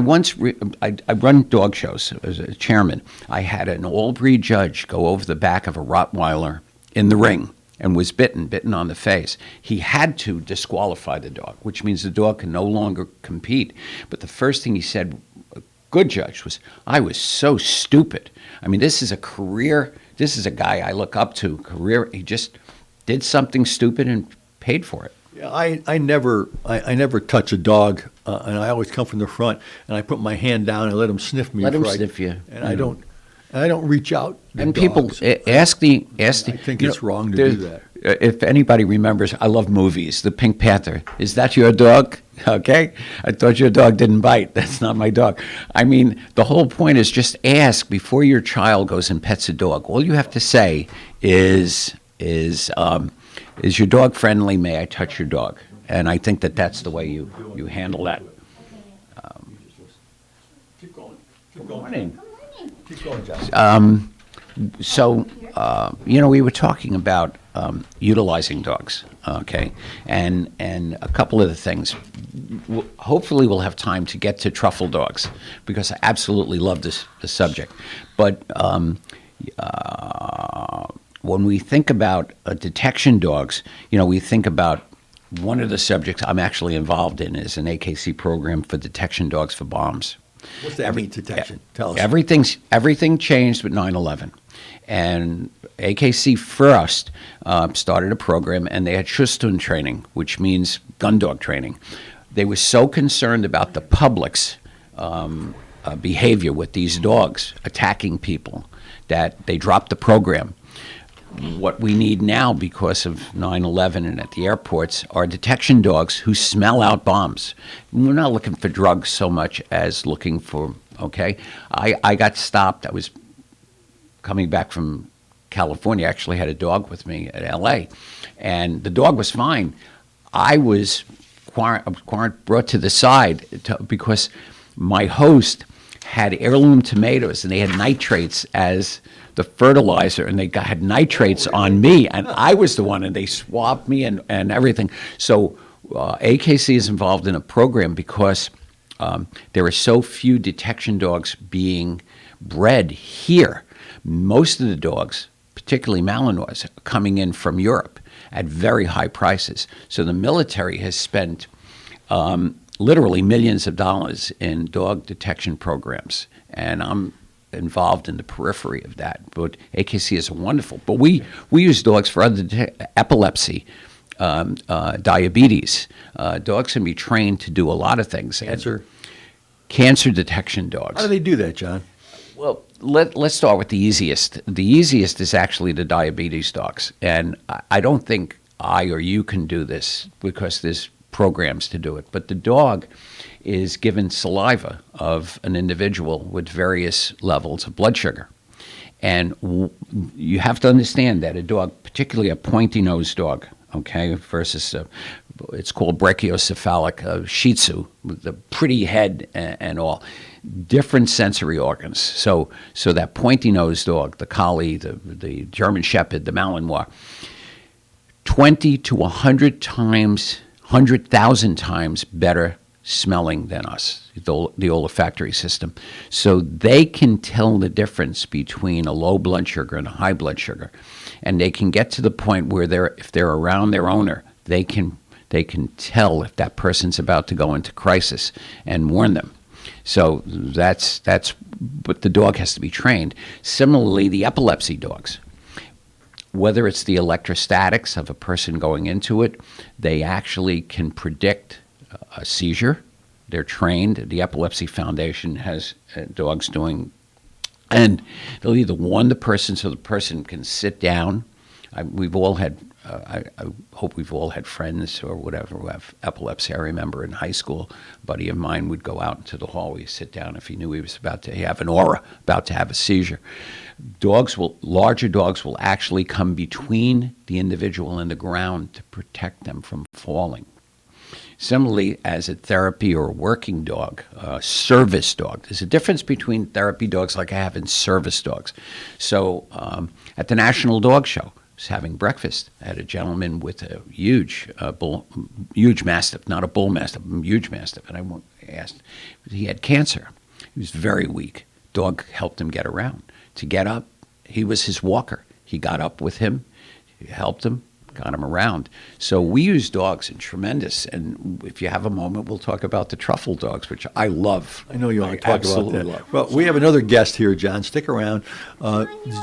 once I run dog shows as a chairman. I had an all-breed judge go over the back of a Rottweiler in the ring and was bitten on the face. He had to disqualify the dog, which means the dog can no longer compete. But the first thing he said, a good judge, was, "I was so stupid." I mean, this is a guy I look up to, he just did something stupid and paid for it. Yeah, I never touch a dog, and I always come from the front, and I put my hand down and let him sniff me. Let him sniff you. And I don't reach out. And dogs. People ask the. I think it's wrong to do that. If anybody remembers, I love movies. The Pink Panther. Is that your dog? Okay, I thought your dog didn't bite. That's not my dog. I mean, the whole point is just ask before your child goes and pets a dog. All you have to say is your dog friendly? May I touch your dog? And I think that's the way you handle that. Keep going. Good morning. Keep going, John. We were talking about utilizing dogs, okay? And a couple of the things. Hopefully we'll have time to get to truffle dogs because I absolutely love the subject. But when we think about detection dogs, we think about one of the subjects I'm actually involved in is an AKC program for detection dogs for bombs. What's that mean, detection? Tell us. Everything changed with 9/11. And AKC first started a program, and they had Schutzhund training, which means gun dog training. They were so concerned about the public's behavior with these dogs attacking people that they dropped the program. What we need now, because of 9/11 and at the airports, are detection dogs who smell out bombs. We're not looking for drugs so much as looking for, okay? I got stopped. I was coming back from California. I actually had a dog with me at LA, and the dog was fine. I was brought to the side because my host had heirloom tomatoes, and they had nitrates as the fertilizer, and they had nitrates on me, and I was the one, and they swabbed me and everything. So AKC is involved in a program because there are so few detection dogs being bred here. Most of the dogs, particularly Malinois, are coming in from Europe at very high prices. So the military has spent literally millions of dollars in dog detection programs, and I'm involved in the periphery of that. But AKC is wonderful. But we use dogs for other epilepsy, diabetes. Dogs can be trained to do a lot of things. Cancer detection dogs. How do they do that, John? Well, let's start with the easiest. The easiest is actually the diabetes dogs. And I don't think I or you can do this because there's programs to do it. But the dog is given saliva of an individual with various levels of blood sugar. And you have to understand that a dog, particularly a pointy-nosed dog, okay, versus it's called brachiocephalic Shih Tzu, with the pretty head and all, different sensory organs. So that pointy-nosed dog, the Collie, the German Shepherd, the Malinois, 20 to 100 times, 100,000 times better smelling than us, the olfactory system. So they can tell the difference between a low blood sugar and a high blood sugar. And they can get to the point where if they're around their owner, they can tell if that person's about to go into crisis and warn them. So that's but the dog has to be trained. Similarly, the epilepsy dogs. whether it's the electrostatics of a person going into it, they actually can predict a seizure. They're trained. The Epilepsy Foundation has dogs doing, and they'll either warn the person so the person can sit down. We've all had, I hope we've all had friends or whatever who have epilepsy. I remember in high school, a buddy of mine would go out into the hallway, sit down if he knew he was about to have an aura, about to have a seizure. Larger dogs will actually come between the individual and the ground to protect them from falling. Similarly, as a therapy or a working dog, a service dog, there's a difference between therapy dogs like I have and service dogs. So at the National Dog Show, I was having breakfast. I had a gentleman with a huge mastiff, not a bull mastiff, a huge mastiff. And I asked, he had cancer. He was very weak. Dog helped him get around. To get up, he was his walker. He got up with him, he helped him, got him around. So we use dogs in tremendous, and if you have a moment, we'll talk about the truffle dogs, which I love. I know you want to talk about that. Love. Well, we have another guest here, John. Stick around.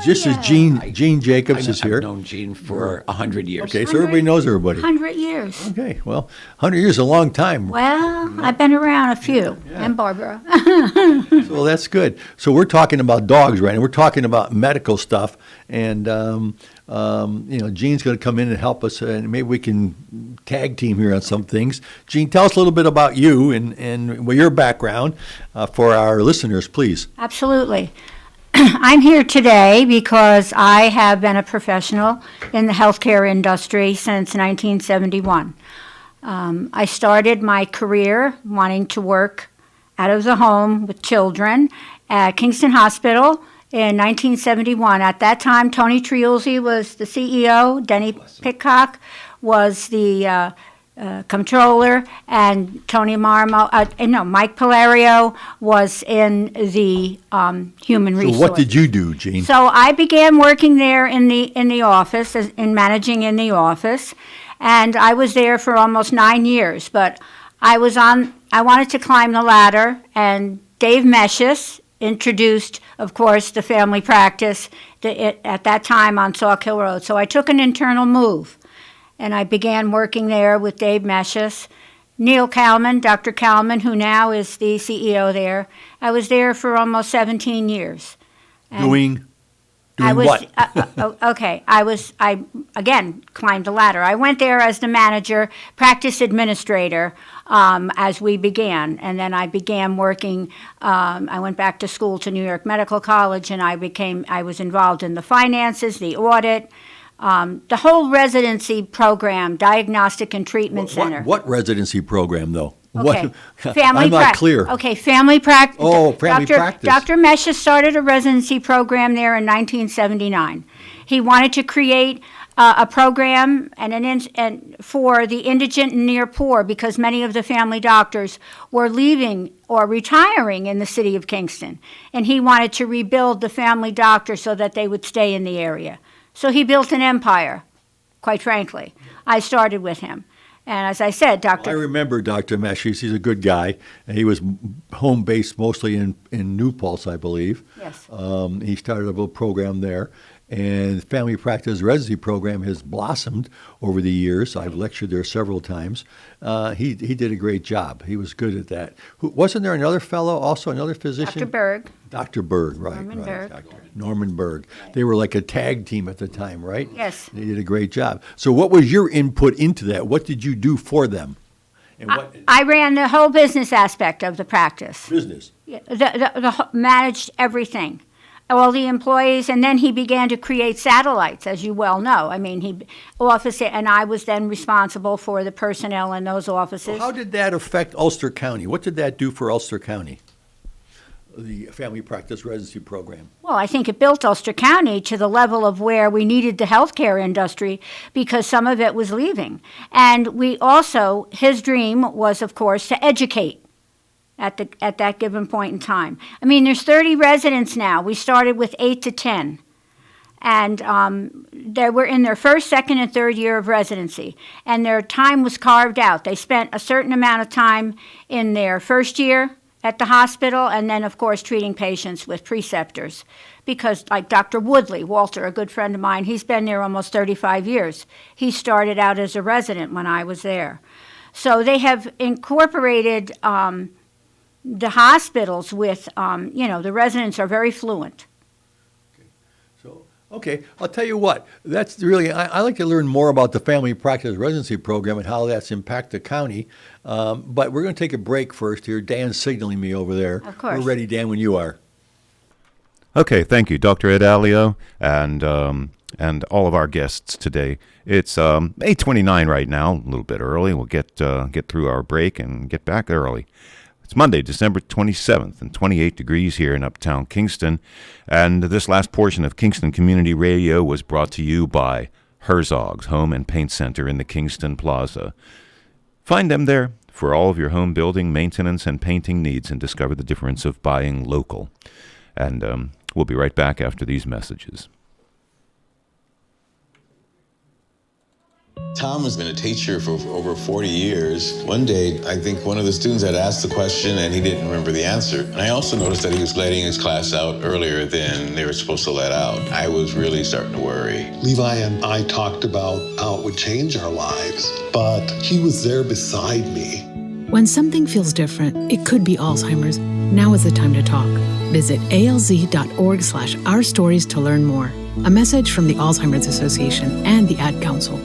Just as Gene Jacobs is here. I've known Gene for 100 years. Okay, so everybody knows everybody. 100 years. Okay, well, 100 years is a long time. Well, I've been around a few, and Barbara. Well, that's good. So we're talking about dogs, right? And we're talking about medical stuff. And, Gene's going to come in and help us, and maybe we can tag team here on some things. Gene, tell us a little bit about you and your background for our listeners, please. Absolutely. I'm here today because I have been a professional in the healthcare industry since 1971. I started my career wanting to work out of the home with children at Kingston Hospital in 1971. At that time, Tony Triulzi was the CEO, Denny Pitcock was the controller, and Mike Palario was in the human resources. So what did you do, Gene? So I began working there in the office, in managing in the office, and I was there for almost 9 years. But I wanted to climb the ladder, and Dave Meshes introduced, of course, the family practice at that time on Sauk Hill Road. So I took an internal move, and I began working there with Dave Meshes. Neil Kalman, Dr. Kalman, who now is the CEO there. I was there for almost 17 years. Doing what? I again climbed the ladder. I went there as the manager, practice administrator, as we began. And then I began working, I went back to school to New York Medical College, and I was involved in the finances, the audit, the whole residency program, diagnostic and treatment center. What residency program, though? Okay. I'm not clear. Okay, family practice. Oh, family practice. Dr. Meshes started a residency program there in 1979. He wanted to create a program and for the indigent and near poor, because many of the family doctors were leaving or retiring in the city of Kingston. And he wanted to rebuild the family doctor so that they would stay in the area. So he built an empire, quite frankly. I started with him. And as I said, I remember Dr. Meshes. He's a good guy. And he was home-based mostly in New Paltz, I believe. Yes. He started a little program there. And the family practice residency program has blossomed over the years. I've lectured there several times. He did a great job. He was good at that. Wasn't there another fellow, also another physician? Dr. Berg. Dr. Berg, right. Norman Berg. Norman Berg. They were like a tag team at the time, right? Yes. They did a great job. So what was your input into that? What did you do for them? And I ran the whole business aspect of the practice. Business? Yeah, managed everything. All the employees, and then he began to create satellites, as you well know. I mean, and I was then responsible for the personnel in those offices. So how did that affect Ulster County? What did that do for Ulster County, the family practice residency program? Well, I think it built Ulster County to the level of where we needed the healthcare industry, because some of it was leaving. And his dream was, of course, to educate at that given point in time. I mean, there's 30 residents now. We started with 8 to 10. And they were in their first, second, and third year of residency. And their time was carved out. They spent a certain amount of time in their first year at the hospital, and then, of course, treating patients with preceptors, because like Dr. Woodley, Walter, a good friend of mine, he's been there almost 35 years. He started out as a resident when I was there. So they have incorporated the hospitals with, the residents are very fluent. Okay, I'll tell you what, that's really, I like to learn more about the family practice residency program and how that's impacted the county. But we're going to take a break first here. Dan's signaling me over there. Of course. We're ready, Dan, when you are. Okay, thank you, Dr. Ed Aleo, and all of our guests today. It's 8:29 right now, a little bit early. We'll get through our break and get back early. It's Monday, December 27th, and 28 degrees here in Uptown Kingston. And this last portion of Kingston Community Radio was brought to you by Herzog's Home and Paint Center in the Kingston Plaza. Find them there for all of your home building, maintenance, and painting needs, and discover the difference of buying local. And we'll be right back after these messages. Tom has been a teacher for over 40 years. One day, I think one of the students had asked the question and he didn't remember the answer. And I also noticed that he was letting his class out earlier than they were supposed to let out. I was really starting to worry. Levi and I talked about how it would change our lives, but he was there beside me. When something feels different, it could be Alzheimer's. Now is the time to talk. Visit alz.org/ourstories to learn more. A message from the Alzheimer's Association and the Ad Council.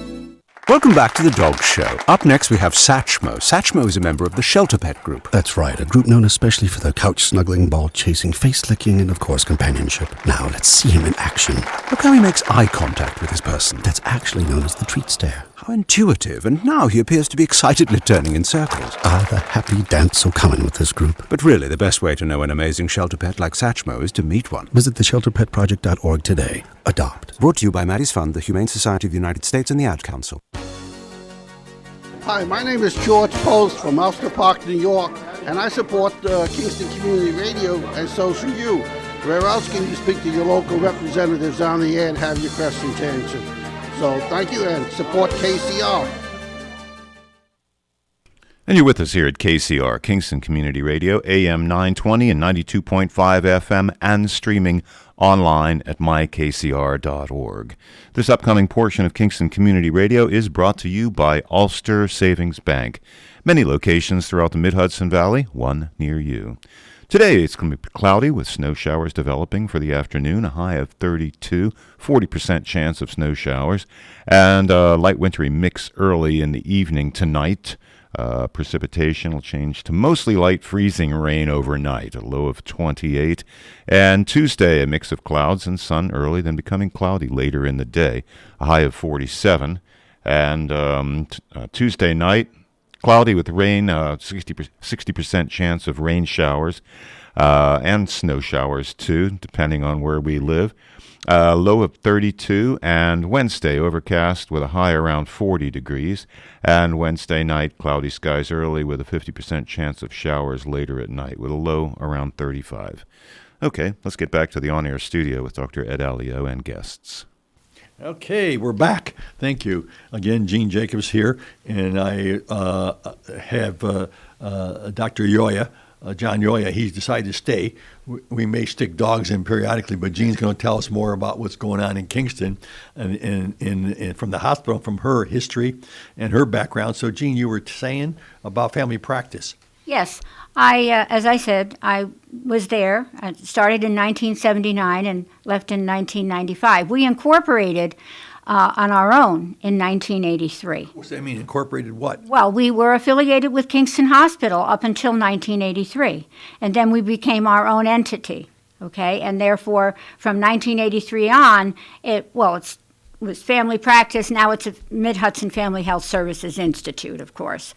Welcome back to The Dog Show. Up next, we have Satchmo. Satchmo is a member of the Shelter Pet Group. That's right, a group known especially for their couch-snuggling, ball-chasing, face-licking, and, of course, companionship. Now, let's see him in action. Look how he makes eye contact with his person. That's actually known as the treat stare. How intuitive, and now he appears to be excitedly turning in circles. Ah, the happy dance so common with this group. But really, the best way to know an amazing shelter pet like Satchmo is to meet one. Visit theshelterpetproject.org today. Adopt. Brought to you by Maddie's Fund, the Humane Society of the United States, and the Ad Council. Hi, my name is George Post from Ulster Park, New York, and I support Kingston Community Radio, and so should you. Where else can you speak to your local representatives on the air and have your questions answered? So thank you, and support KCR. And you're with us here at KCR, Kingston Community Radio, AM 920 and 92.5 FM, and streaming online at mykcr.org. This upcoming portion of Kingston Community Radio is brought to you by Ulster Savings Bank. Many locations throughout the Mid-Hudson Valley, one near you. Today it's going to be cloudy with snow showers developing for the afternoon, a high of 32, 40% chance of snow showers, and a light wintry mix early in the evening tonight. Precipitation will change to mostly light freezing rain overnight, a low of 28. And Tuesday, a mix of clouds and sun early, then becoming cloudy later in the day, a high of 47. And Tuesday night, cloudy with rain, 60% chance of rain showers and snow showers too, depending on where we live. Low of 32, and Wednesday overcast with a high around 40 degrees, and Wednesday night cloudy skies early with a 50% chance of showers later at night with a low around 35. Okay, let's get back to the on-air studio with Dr. Ed Aleo and guests. Okay, we're back. Thank you. Again, Gene Jacobs here, and I have Dr. Ioia. John Ioia, he's decided to stay. We may stick dogs in periodically, but Jean's going to tell us more about what's going on in Kingston and from the hospital, from her history and her background. So, Jean, you were saying about family practice. Yes. As I said, I was there. I started in 1979 and left in 1995. We incorporated on our own in 1983. What's that mean, incorporated what? Well, we were affiliated with Kingston Hospital up until 1983, and then we became our own entity, okay? And therefore, from 1983 on, it was family practice. Now it's a Mid-Hudson Family Health Services Institute, of course.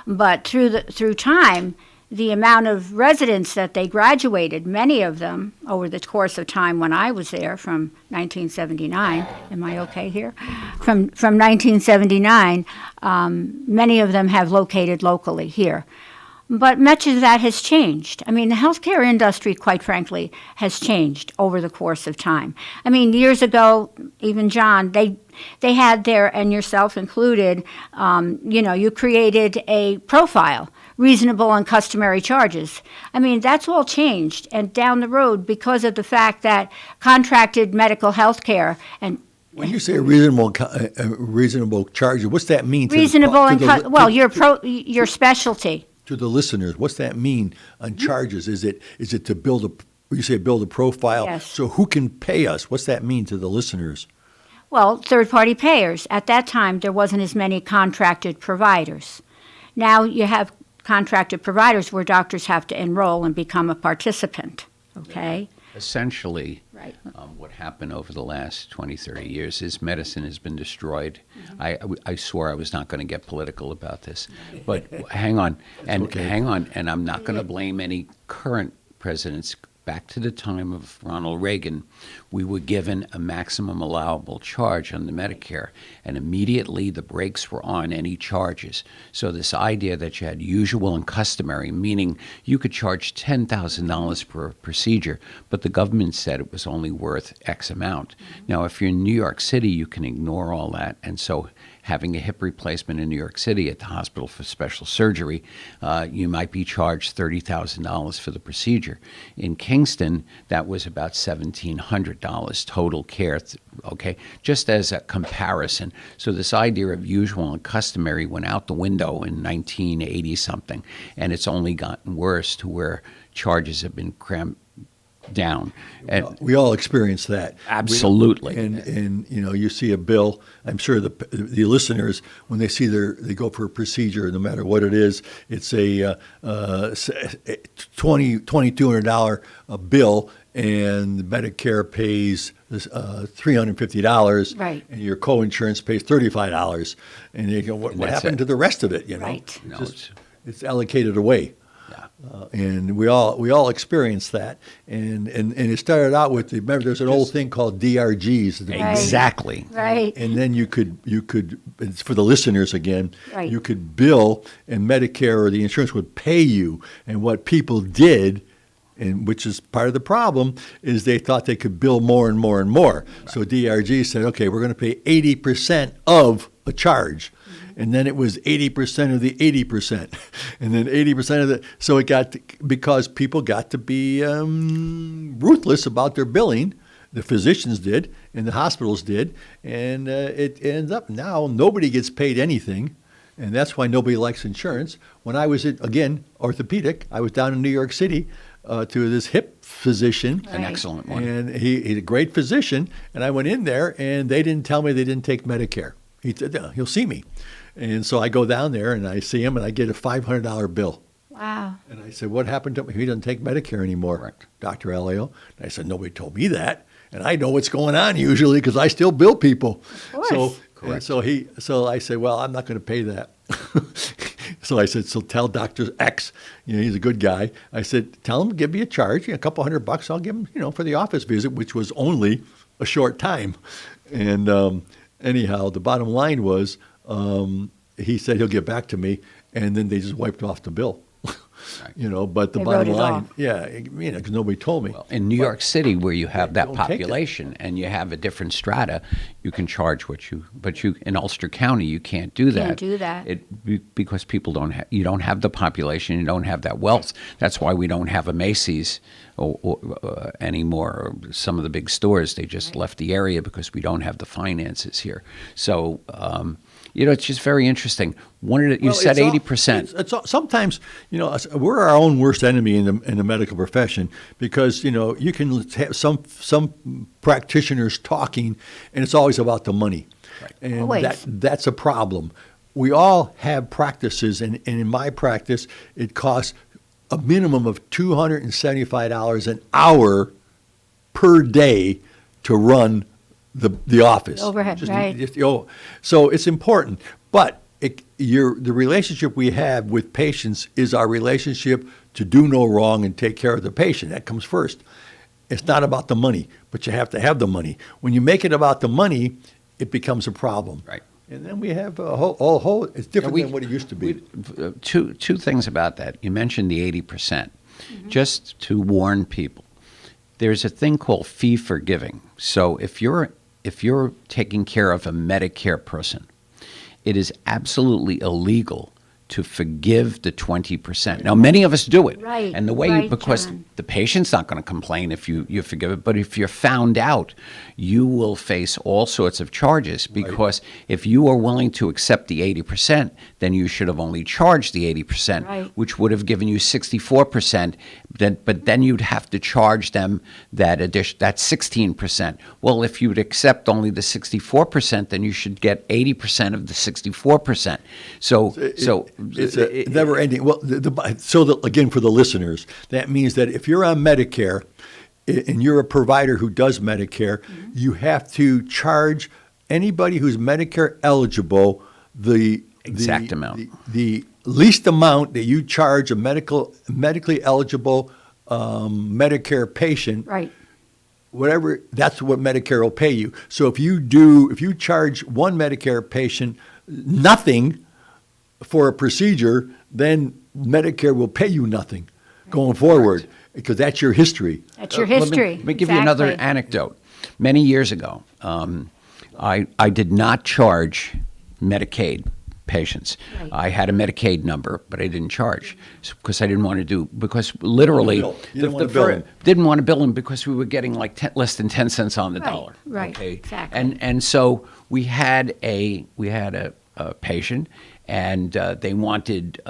But through time, the amount of residents that they graduated, many of them over the course of time when I was there from 1979, am I okay here? From 1979, many of them have located locally here. But much of that has changed. I mean, the healthcare industry, quite frankly, has changed over the course of time. I mean, years ago, even John, they had their, and yourself included, you created a profile reasonable and customary charges. I mean, that's all changed. And down the road, because of the fact that contracted medical health care and when you say reasonable charge, what's that mean? Your specialty. To the listeners, what's that mean on charges? Is it to build a profile? Yes. So who can pay us? What's that mean to the listeners? Well, third-party payers. At that time, there wasn't as many contracted providers. Now you have contracted providers where doctors have to enroll and become a participant, okay? Essentially, right. What happened over the last 20, 30 years is medicine has been destroyed. I swore I was not going to get political about this, but hang on, and I'm not going to blame any current presidents. Back to the time of Ronald Reagan, we were given a maximum allowable charge on the Medicare, and immediately the brakes were on any charges. So this idea that you had usual and customary, meaning you could charge $10,000 per procedure, but the government said it was only worth X amount. Now, if you're in New York City, you can ignore all that, and so having a hip replacement in New York City at the Hospital for Special Surgery, you might be charged $30,000 for the procedure. In Kingston, that was about $1,700 total care, okay, just as a comparison. So this idea of usual and customary went out the window in 1980-something, and it's only gotten worse to where charges have been crammed down. And we all experience that. Absolutely. And you see a bill, I'm sure the listeners, when they see they go for a procedure, no matter what it is, it's a $2,200 bill, and Medicare pays $350, right, and your co-insurance pays $35, and you go, what happened to the rest of it? Right. It's allocated away. And we all experience that, and it started out with remember there's an old thing called DRGs. Exactly. Right. And then you could it's for the listeners again. Right. You could bill, and Medicare or the insurance would pay you. And what people did, and which is part of the problem, is they thought they could bill more and more and more. Right. So DRG said, okay, we're going to pay 80% of a charge. And then it was 80% of the 80%, and then 80% of the. So it got because people got to be ruthless about their billing. The physicians did, and the hospitals did, and it ends up now nobody gets paid anything, and that's why nobody likes insurance. When I was orthopedic, I was down in New York City to this hip physician, an excellent one, and he's a great physician. And I went in there, and they didn't tell me they didn't take Medicare. He said, he'll see me. And so I go down there and I see him and I get a $500 bill. Wow. And I said, what happened to him? He doesn't take Medicare anymore, correct, Dr. Aleo. And I said, nobody told me that. And I know what's going on usually because I still bill people. Of course. Correct. So I said, well, I'm not going to pay that. So I said, so tell Dr. X, he's a good guy. I said, tell him, give me a charge, a couple $100. I'll give him, for the office visit, which was only a short time. And anyhow, the bottom line was, he said he'll get back to me, and then they just wiped off the bill. But the bottom line, because nobody told me. Well, in New York City, where you have that population and you have a different strata, you can charge but in Ulster County, you can't do that. Can't do that. Because people you don't have the population, you don't have that wealth. That's why we don't have a Macy's anymore. Or some of the big stores, they just left the area because we don't have the finances here. So, it's just very interesting. You said 80%. Sometimes, we're our own worst enemy in the medical profession because, you can have some practitioners talking, and it's always about the money. Right. And that's a problem. We all have practices, and in my practice, it costs a minimum of $275 an hour per day to run the office. Overhead, right. So it's important. But the relationship we have with patients is our relationship to do no wrong and take care of the patient. That comes first. It's not about the money, but you have to have the money. When you make it about the money, it becomes a problem. Right. And then we have a whole it's different than what it used to be. Two things about that. You mentioned the 80%. Mm-hmm. Just to warn people, there's a thing called fee for giving. So if you're taking care of a Medicare person, it is absolutely illegal to forgive the 20%. Now, many of us do it. Right, And the way, right, because John. the patient's not going to complain if you forgive it, but if you're found out, you will face all sorts of charges, because if you are willing to accept the 80%, then you should have only charged the 80%, Right. which would have given you 64%, but then you'd have to charge them that 16%. Well, if you would accept only the 64%, then you should get 80% of the 64%. So it's a never ending. Well, again, for the listeners, that means that if you're on Medicare and you're a provider who does Medicare, you have to charge anybody who's Medicare eligible the exact amount. The least amount that you charge a medically eligible Medicare patient. Right. Whatever, that's what Medicare will pay you. So if you charge one Medicare patient nothing for a procedure, then Medicare will pay you nothing going forward, because that's your history. That's your history. Let me give you another anecdote. Many years ago, I did not charge Medicaid patients. Right. I had a Medicaid number, but I didn't charge because I didn't want to because literally You didn't want to bill him. didn't want to bill him because we were getting like less than 10 cents on the dollar. Right, Okay? exactly. And so we had a patient, and they wanted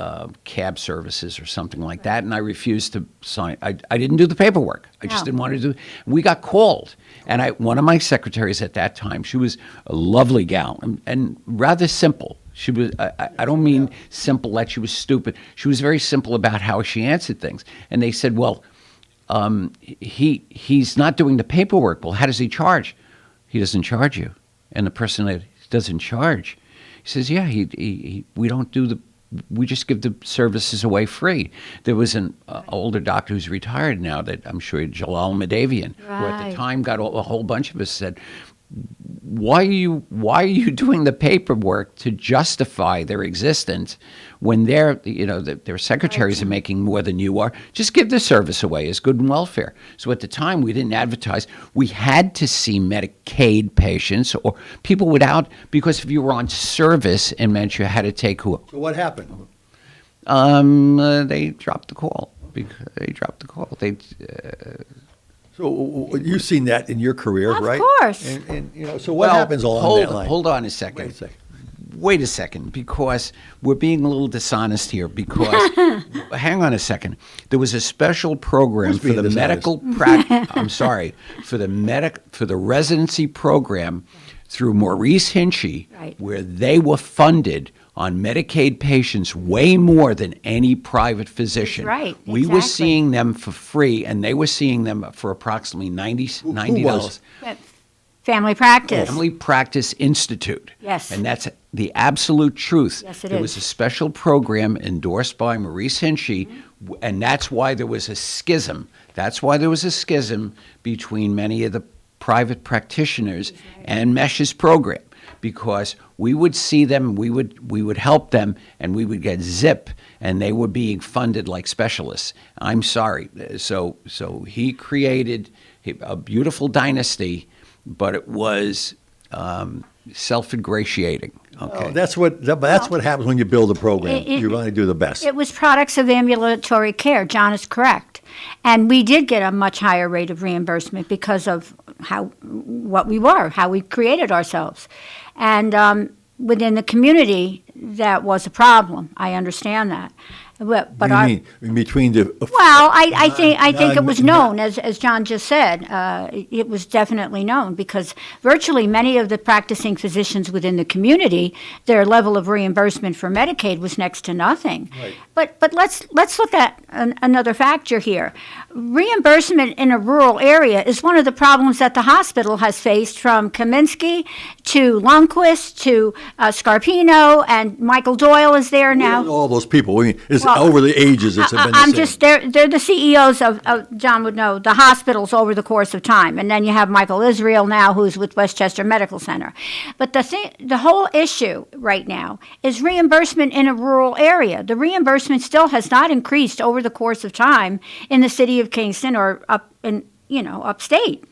cab services or something like that, and I refused to sign. I didn't do the paperwork. I just didn't want to do. We got called, and one of my secretaries at that time, she was a lovely gal and rather simple. She was. I don't mean simple that she was stupid. She was very simple about how she answered things. And they said, "Well, he's not doing the paperwork. Well, how does he charge? He doesn't charge you." And the person that doesn't charge, he says, "Yeah, we don't do we just give the services away free." There was an older doctor who's retired now that I'm sure Jalal Madavian, who at the Right. time got a whole bunch of us said, why are you doing the paperwork to justify their existence when their secretaries are making more than you are? Just give the service away as good and welfare. So at the time, we didn't advertise. We had to see Medicaid patients or people without, because if you were on service, it meant you had to take who? So what happened? They dropped the call. So you've seen that in your career, right? Of course. And so what happens along that line? Hold on a second. Wait a second, because we're being a little dishonest here. Because hang on a second, there was a special program for the medical practice. I'm sorry, for the residency program through Maurice Hinchey, where they were funded on Medicaid patients way more than any private physician. Right, We were exactly. seeing them for free, and they were seeing them for approximately $90. Family practice. Family Practice Institute. Yes. And that's the absolute truth. Yes, it There is. was a special program endorsed by Maurice Hinchey, and that's why there was a schism. That's why there was a schism between many of the private practitioners and Mesh's program, because we would see them, we would help them, and we would get zip, and they were being funded like specialists. I'm sorry. So he created a beautiful dynasty, but it was self-ingratiating. Okay, That's what happens when you build a program. You want to do the best. It was products of ambulatory care. John is correct. And we did get a much higher rate of reimbursement because of how we created ourselves. And within the community, that was a problem. I understand that. But What do you mean? In between the well, I think it was known, as John just said. It was definitely known because virtually many of the practicing physicians within the community, their level of reimbursement for Medicaid was next to nothing. Right. But let's look at another factor here. Reimbursement in a rural area is one of the problems that the hospital has faced, from Kaminsky to Lundquist to Scarpino, and Michael Doyle is there now. all those people. I mean, over the ages, it's been the I'm same. just they're the CEOs of John would know, the hospitals over the course of time, and then you have Michael Israel now, who's with Westchester Medical Center. But the whole issue right now is reimbursement in a rural area. The reimbursement still has not increased over the course of time in the city of Kingston or upstate.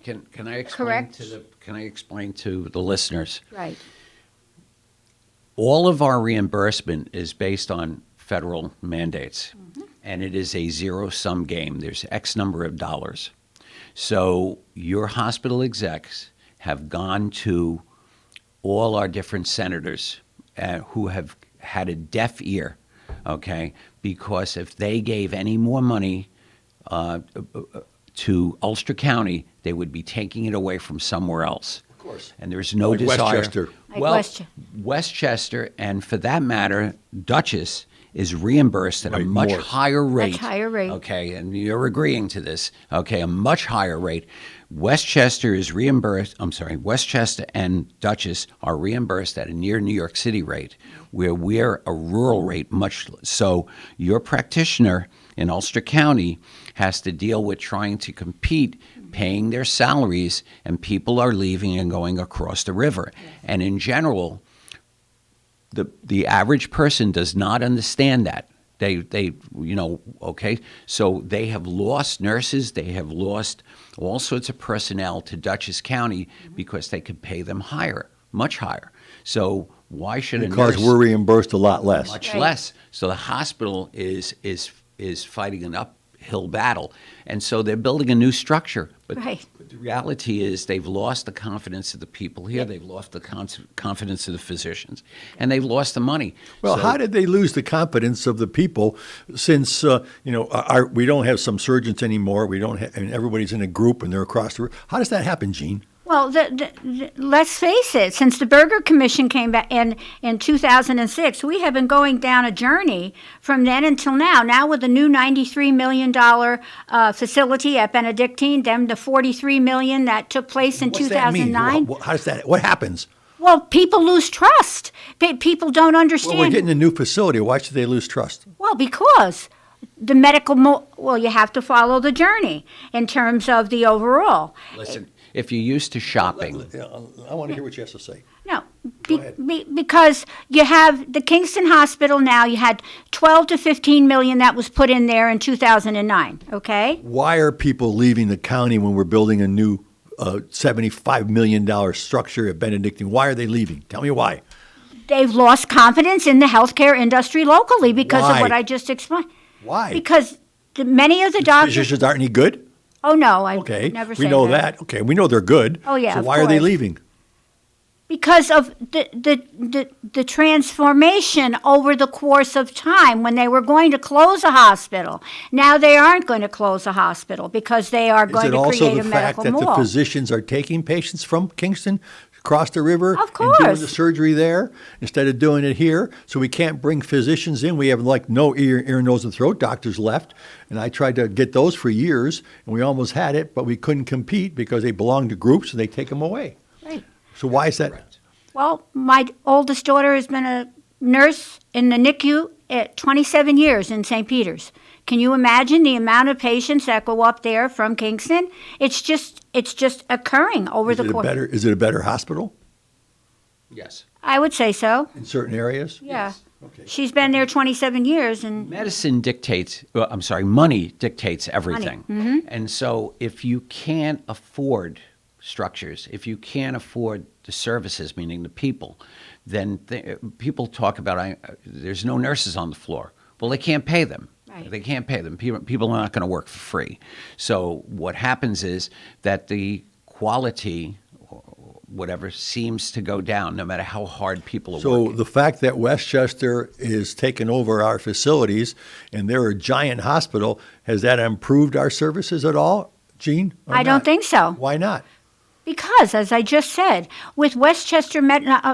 Can I explain Correct. Can I explain to the listeners? Right. all of our reimbursement is based on federal mandates, and it is a zero-sum game. There's X number of dollars. So your hospital execs have gone to all our different senators who have had a deaf ear, okay? Because if they gave any more money to Ulster County, they would be taking it away from somewhere else. Of course. And there's no Like desire. Westchester. Well, Westchester, and for that matter, Dutchess is reimbursed at a much higher rate. Much higher rate. Okay, and you're agreeing to this. Okay, a much higher rate. Westchester is reimbursed, Westchester and Dutchess are reimbursed at a near New York City rate, where we're a rural rate much. So your practitioner in Ulster County has to deal with trying to compete, paying their salaries, and people are leaving and going across the river. And in general, the average person does not understand that. Okay, so they have lost nurses, they have lost all sorts of personnel to Dutchess County because they could pay them higher, much higher. So why should a nurse? Because we're reimbursed a lot less. Much less. So the hospital is fighting an uphill battle, and so they're building a new structure. But the reality is they've lost the confidence of the people here. They've lost the confidence of the physicians, and they've lost the money. Well, So- how did they lose the confidence of the people since, we don't have some surgeons anymore? We don't have, and everybody's in a group and they're across the river. How does that happen, Gene? Well, let's face it, since the Berger Commission came back in 2006, we have been going down a journey from then until now. Now with the new $93 million facility at Benedictine, then the $43 million that took place in What's that mean? 2009. How does that? What happens? Well, people lose trust. People don't Well, understand. we're getting a new facility. Why should they lose trust? Well, because the medical, you have to follow the journey in terms of the overall. Listen, if you're used to shopping, I want to hear what you have to say. No, because you have the Kingston Hospital now, you had 12 to 15 million that was put in there in 2009, okay? Why are people leaving the county when we're building a new $75 million structure at Benedictine? Why are they leaving? Tell me why. They've lost confidence in the healthcare industry locally because of Why? what I just explained. Why? Because many of the doctors... Physicians aren't any good? Oh, no, I Okay, never said we know that. Okay, we know they're good. Oh, yeah, So of why are they course. leaving? Because of the transformation over the course of time when they were going to close a hospital. Now they aren't going to close a hospital because they are Is going it to also create the a fact medical that the mall. physicians are taking patients from Kingston across the river Of and doing course. the surgery there instead of doing it here? So we can't bring physicians in. We have no ear, nose, and throat doctors left. And I tried to get those for years, and we almost had it, but we couldn't compete because they belong to groups and they take them away. Right. So why is that? Well, my oldest daughter has been a nurse in the NICU at 27 years in St. Peter's. Can you imagine the amount of patients that go up there from Kingston? It's just occurring over the course. Is it a better hospital yes. I would say so. in certain areas? Yeah. She's been there 27 years, and Medicine dictates, money dictates everything. Money. Mhm. And so if you can't afford structures, if you can't afford the services, meaning the people, then people talk about there's no nurses on the floor. Well, they can't pay them. Right. They can't pay them. People are not going to work for free. So what happens is that the quality, or whatever, seems to go down no matter how hard people are working. So the fact that Westchester is taking over our facilities and they're a giant hospital, has that improved our services at all, Gene? or I don't not? think so. Why not? Because, as I just said, with Westchester,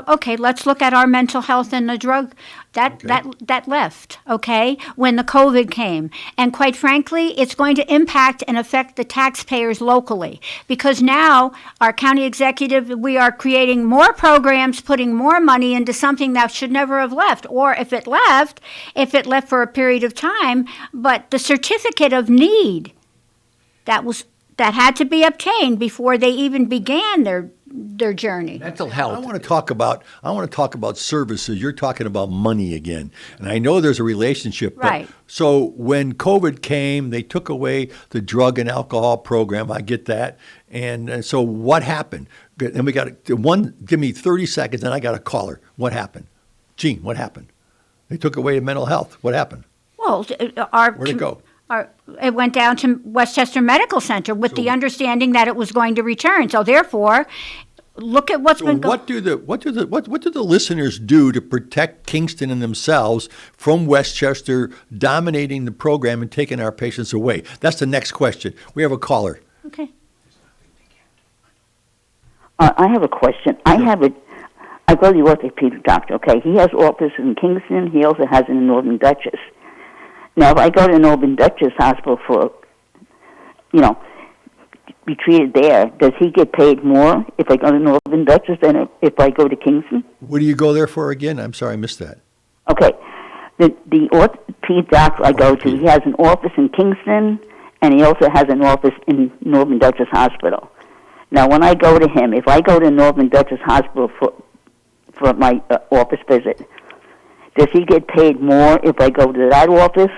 okay, let's look at our mental health and the drug that left, okay, when the COVID came. And quite frankly, it's going to impact and affect the taxpayers locally. Because now, our county executive, we are creating more programs, putting more money into something that should never have left. Or if it left for a period of time, but the certificate of need, that had to be obtained before they even began their journey. Mental health. I want to talk about services. You're talking about money again, and I know there's a relationship. But, Right. So when COVID came, they took away the drug and alcohol program. I get that. And so what happened? And we got one. Give me 30 seconds, and I got a caller. What happened? Gene, what happened? They took away mental health. What happened? Well, Where'd it go? It went down to Westchester Medical Center with the understanding that it was going to return. So therefore, look at what's been going. What do the listeners do to protect Kingston and themselves from Westchester dominating the program and taking our patients away? That's the next question. We have a caller. Okay. I have a question. I go to the orthopedic doctor. Okay, he has offices in Kingston. He also has it in Northern Dutchess. Now, if I go to Northern Dutchess Hospital for, be treated there, does he get paid more if I go to Northern Dutchess than if I go to Kingston? What do you go there for again? I'm sorry, I missed that. Okay. The orthopedic doctor I go to, he has an office in Kingston, and he also has an office in Northern Dutchess Hospital. Now, when I go to him, if I go to Northern Dutchess Hospital for my office visit, does he get paid more if I go to that office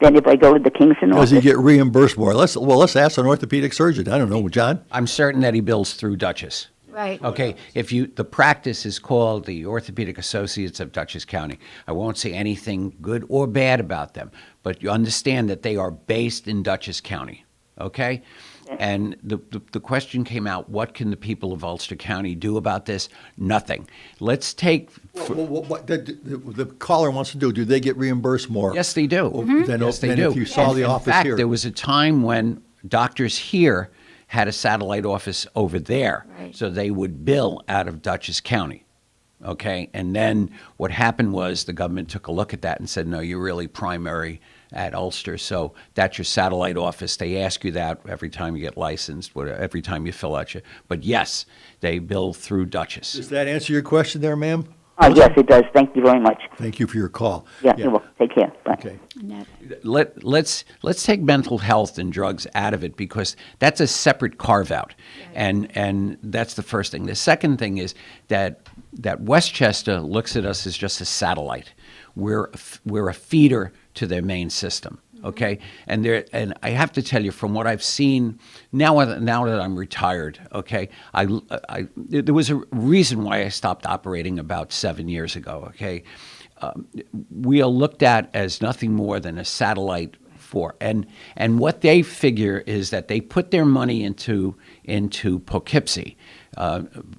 than if I go to the Kingston office? Does he get reimbursed more? Let's ask an orthopedic surgeon. I don't know, John. I'm certain that he bills through Dutchess. Right. Okay. The practice is called the Orthopedic Associates of Dutchess County. I won't say anything good or bad about them, but you understand that they are based in Dutchess County. Okay. And the question came out, what can the people of Ulster County do about this? Nothing. Let's take... What the caller wants to do they get reimbursed more? Yes, they do. Yes, they do. If you saw the office here. In fact, here. there was a time when doctors here had a satellite office over there, so they would bill out of Dutchess County. Okay, and then what happened was the government took a look at that and said, no, you're really primary at Ulster, so that's your satellite office. They ask you that every time you get licensed, every time you fill out your... But yes, they bill through Dutchess. Does that answer your question there, ma'am? Yes, it does. Thank you very much. Thank you for your call. Yeah. You're welcome. Take care. Bye. Okay. Let's take mental health and drugs out of it because that's a separate carve-out, and that's the first thing. The second thing is that Westchester looks at us as just a satellite. We're a feeder to their main system. Okay, and I have to tell you, from what I've seen now that I'm retired, okay, there was a reason why I stopped operating about 7 years ago. Okay, we are looked at as nothing more than a satellite for, and what they figure is that they put their money into Poughkeepsie,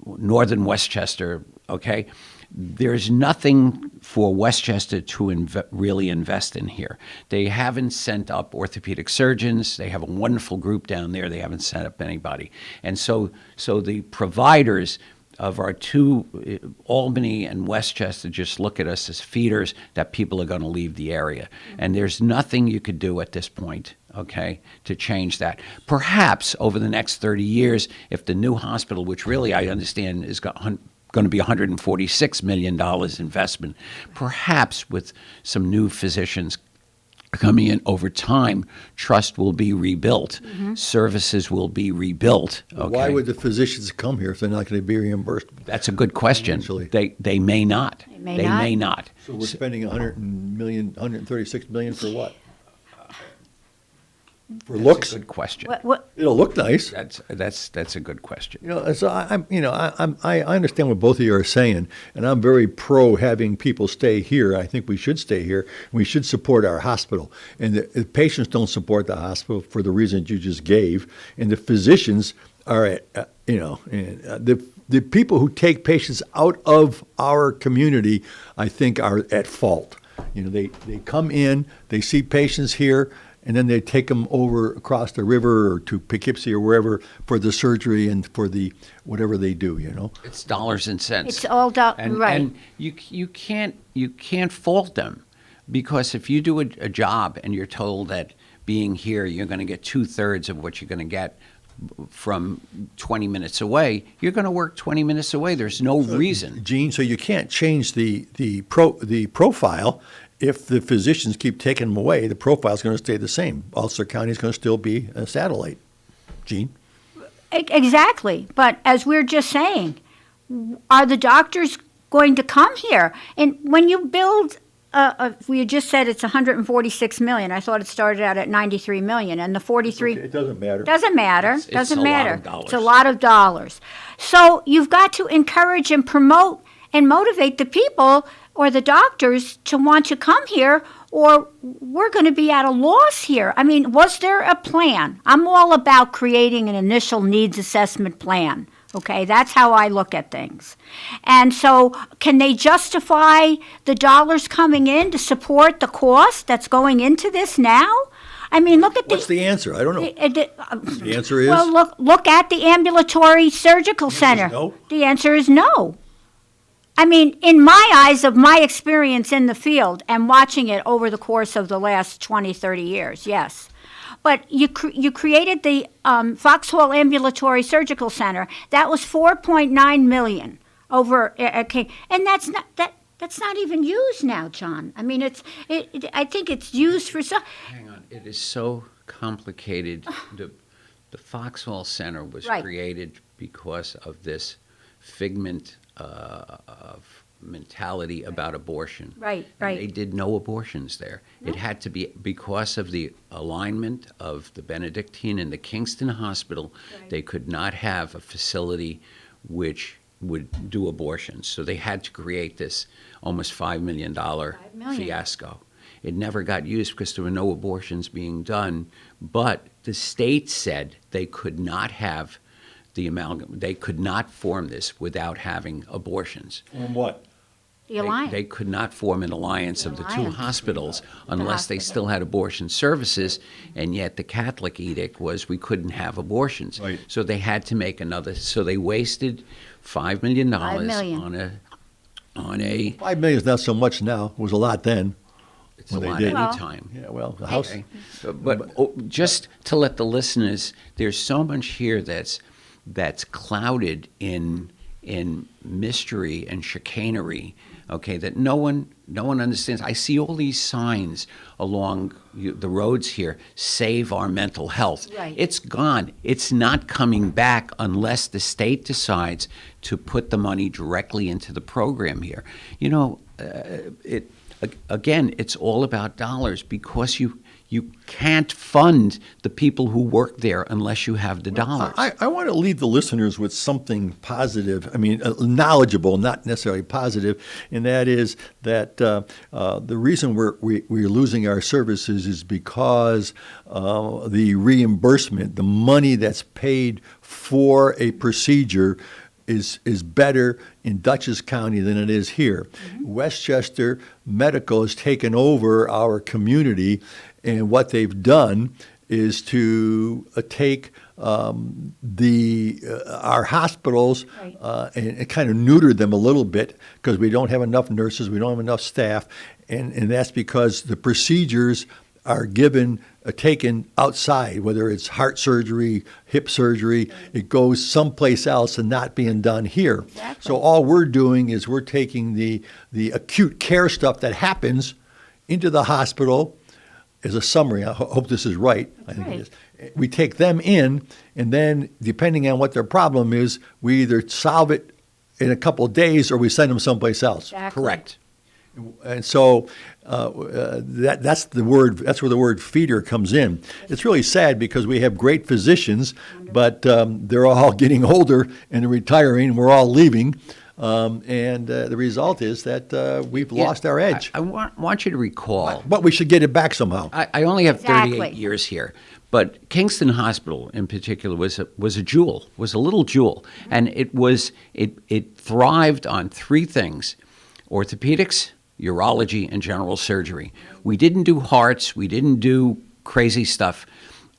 northern Westchester. Okay. There's nothing for Westchester to really invest in here. They haven't sent up orthopedic surgeons. They have a wonderful group down there. They haven't sent up anybody. And so the providers of our two, Albany and Westchester, just look at us as feeders that people are going to leave the area. And there's nothing you could do at this point, okay, to change that. Perhaps over the next 30 years, if the new hospital, which really I understand is going to be $146 million investment. Perhaps with some new physicians coming in over time, trust will be rebuilt. Services will be rebuilt. Okay? Why would the physicians come here if they're not going to be reimbursed? That's a good question. They may not. They may not. So we're spending $136 million for what? For looks? That's a good question. It'll look nice. That's a good question. So I understand what both of you are saying, and I'm very pro having people stay here. I think we should stay here. We should support our hospital, and the patients don't support the hospital for the reasons you just gave, and the physicians are, the people who take patients out of our community, I think, are at fault. They come in, they see patients here, and then they take them over across the river or to Poughkeepsie or wherever for the surgery and for the whatever they do. It's dollars and cents. It's all right. And you can't fault them, because if you do a job and you're told that being here you're going to get 2/3 of what you're going to get from 20 minutes away, you're going to work 20 minutes away. There's no reason. Gene, so you can't change the profile. If the physicians keep taking them away, the profile is going to stay the same. Ulster County is going to still be a satellite. Gene? Exactly. But as we're just saying, are the doctors going to come here? And when you build, we just said it's $146 million. I thought it started out at $93 million. And the 43... Okay, it doesn't matter. Doesn't matter. It's a lot of dollars. It's a lot of dollars. So you've got to encourage and promote and motivate the people or the doctors to want to come here, or we're going to be at a loss here. I mean, was there a plan? I'm all about creating an initial needs assessment plan. Okay, that's how I look at things. And so can they justify the dollars coming in to support the cost that's going into this now? I mean, look at What's the answer? I don't know. The answer is? Well, look at the ambulatory surgical center. No. The answer is no. I mean, in my eyes of my experience in the field and watching it over the course of the last 20, 30 years, yes. But you created the Foxhall Ambulatory Surgical Center. That was $4.9 million over, okay, and that's not even used now, John. I mean, I think it's used for some. Hang on, it is so complicated. The Foxhall Center was created because of this figment of mentality about abortion. Right. And they did no abortions there. No. It had to be because of the alignment of the Benedictine and the Kingston Hospital. Right. They could not have a facility which would do abortions. So they had to create this almost $5 million fiasco. It never got used because there were no abortions being done. But the state said they could not have the amalgam. They could not form this without having abortions. On what? The alliance. They could not form an alliance of the two hospitals unless they still had abortion services, and yet the Catholic edict was we couldn't have abortions. Right. So they had to make another. So they wasted $5 million on a. $5 million is not so much now. It was a lot then. It's a lot any time. Yeah, well, the house. Okay. But just to let the listeners, there's so much here that's clouded in mystery and chicanery, okay, that no one understands. I see all these signs along the roads here, save our mental health. Right. It's gone. It's not coming back unless the state decides to put the money directly into the program here. You know, again, it's all about dollars because you can't fund the people who work there unless you have the dollars. I want to leave the listeners with something positive, knowledgeable, not necessarily positive, and that is that the reason we're losing our services is because the reimbursement, the money that's paid for a procedure is better in Dutchess County than it is here. Mm-hmm. Westchester Medical has taken over our community, and what they've done is to take our hospitals and kind of neuter them a little bit because we don't have enough nurses, we don't have enough staff, and that's because the procedures are taken outside, whether it's heart surgery, hip surgery, it goes someplace else and not being done here. Exactly. So all we're doing is we're taking the acute care stuff that happens into the hospital as a summary. I hope this is right. I think it is. We take them in, and then depending on what their problem is, we either solve it in a couple of days or we send them someplace else. Exactly. Correct. And so that's the word. That's where the word feeder comes in. It's really sad because we have great physicians, but they're all getting older and retiring. We're all leaving, and the result is that we've lost our edge. I want you to recall. But we should get it back somehow. I only have 38 years here, but Kingston Hospital in particular was a jewel, was a little jewel, and it thrived on three things: orthopedics, urology, and general surgery. We didn't do hearts. We didn't do crazy stuff.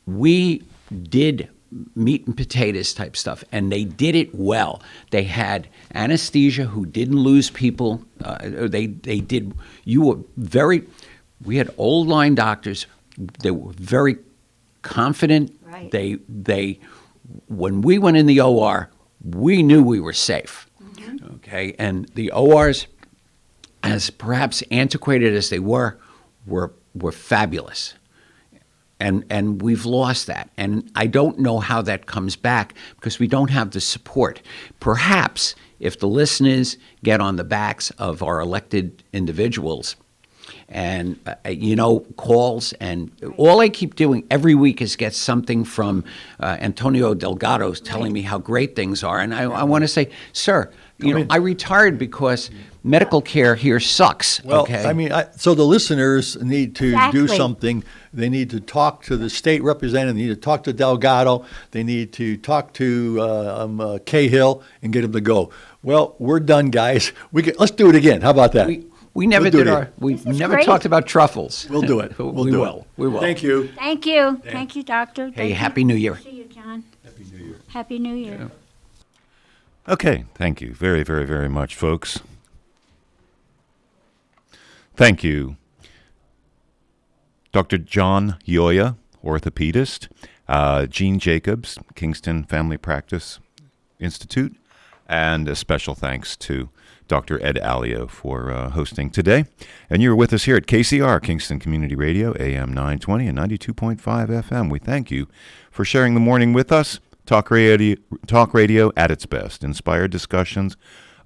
We did meat and potatoes type stuff, and they did it well. They had anesthesia who didn't lose people. They did. We had old line doctors. They were very confident. Right. They when we went in the OR, we knew we were safe. Mm-hmm. Okay, and the ORs, as perhaps antiquated as they were fabulous. And we've lost that. And I don't know how that comes back because we don't have the support. Perhaps if the listeners get on the backs of our elected individuals and, calls, and all I keep doing every week is get something from Antonio Delgado telling me how great things are. And I want to say, sir, I retired because medical care here sucks. Well, okay? I mean, so the listeners need to do Exactly. something. They need to talk to the state representative. They need to talk to Delgado. They need to talk to Cahill and get him to go. Well, we're done, guys. Let's do it again. How about that? We never We'll do did it we never great. talked about truffles. We'll do it. We'll we do will. it. We will. Thank you. Thank you. Thank you, Doctor. Hey, Thank you. Happy New Year. See you, John. Happy New Year. Happy New Year. Yeah. Okay, thank you very, very, very much, folks. Thank you, Dr. John Ioia, orthopedist, Gene Jacobs, Kingston Family Practice Institute, and a special thanks to Dr. Ed Aleo for hosting today. And you're with us here at KCR, Kingston Community Radio, AM 920 and 92.5 FM. We thank you for sharing the morning with us. Talk radio at its best. Inspired discussions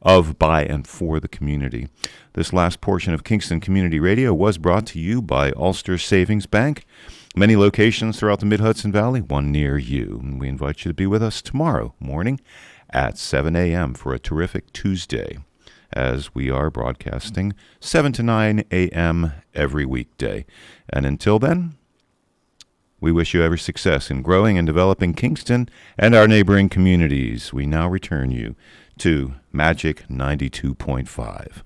of, by, and for the community. This last portion of Kingston Community Radio was brought to you by Ulster Savings Bank. Many locations throughout the Mid-Hudson Valley, one near you. And we invite you to be with us tomorrow morning at 7 a.m. for a terrific Tuesday, as we are broadcasting 7 to 9 a.m. every weekday. And until then, we wish you every success in growing and developing Kingston and our neighboring communities. We now return you to Magic 92.5.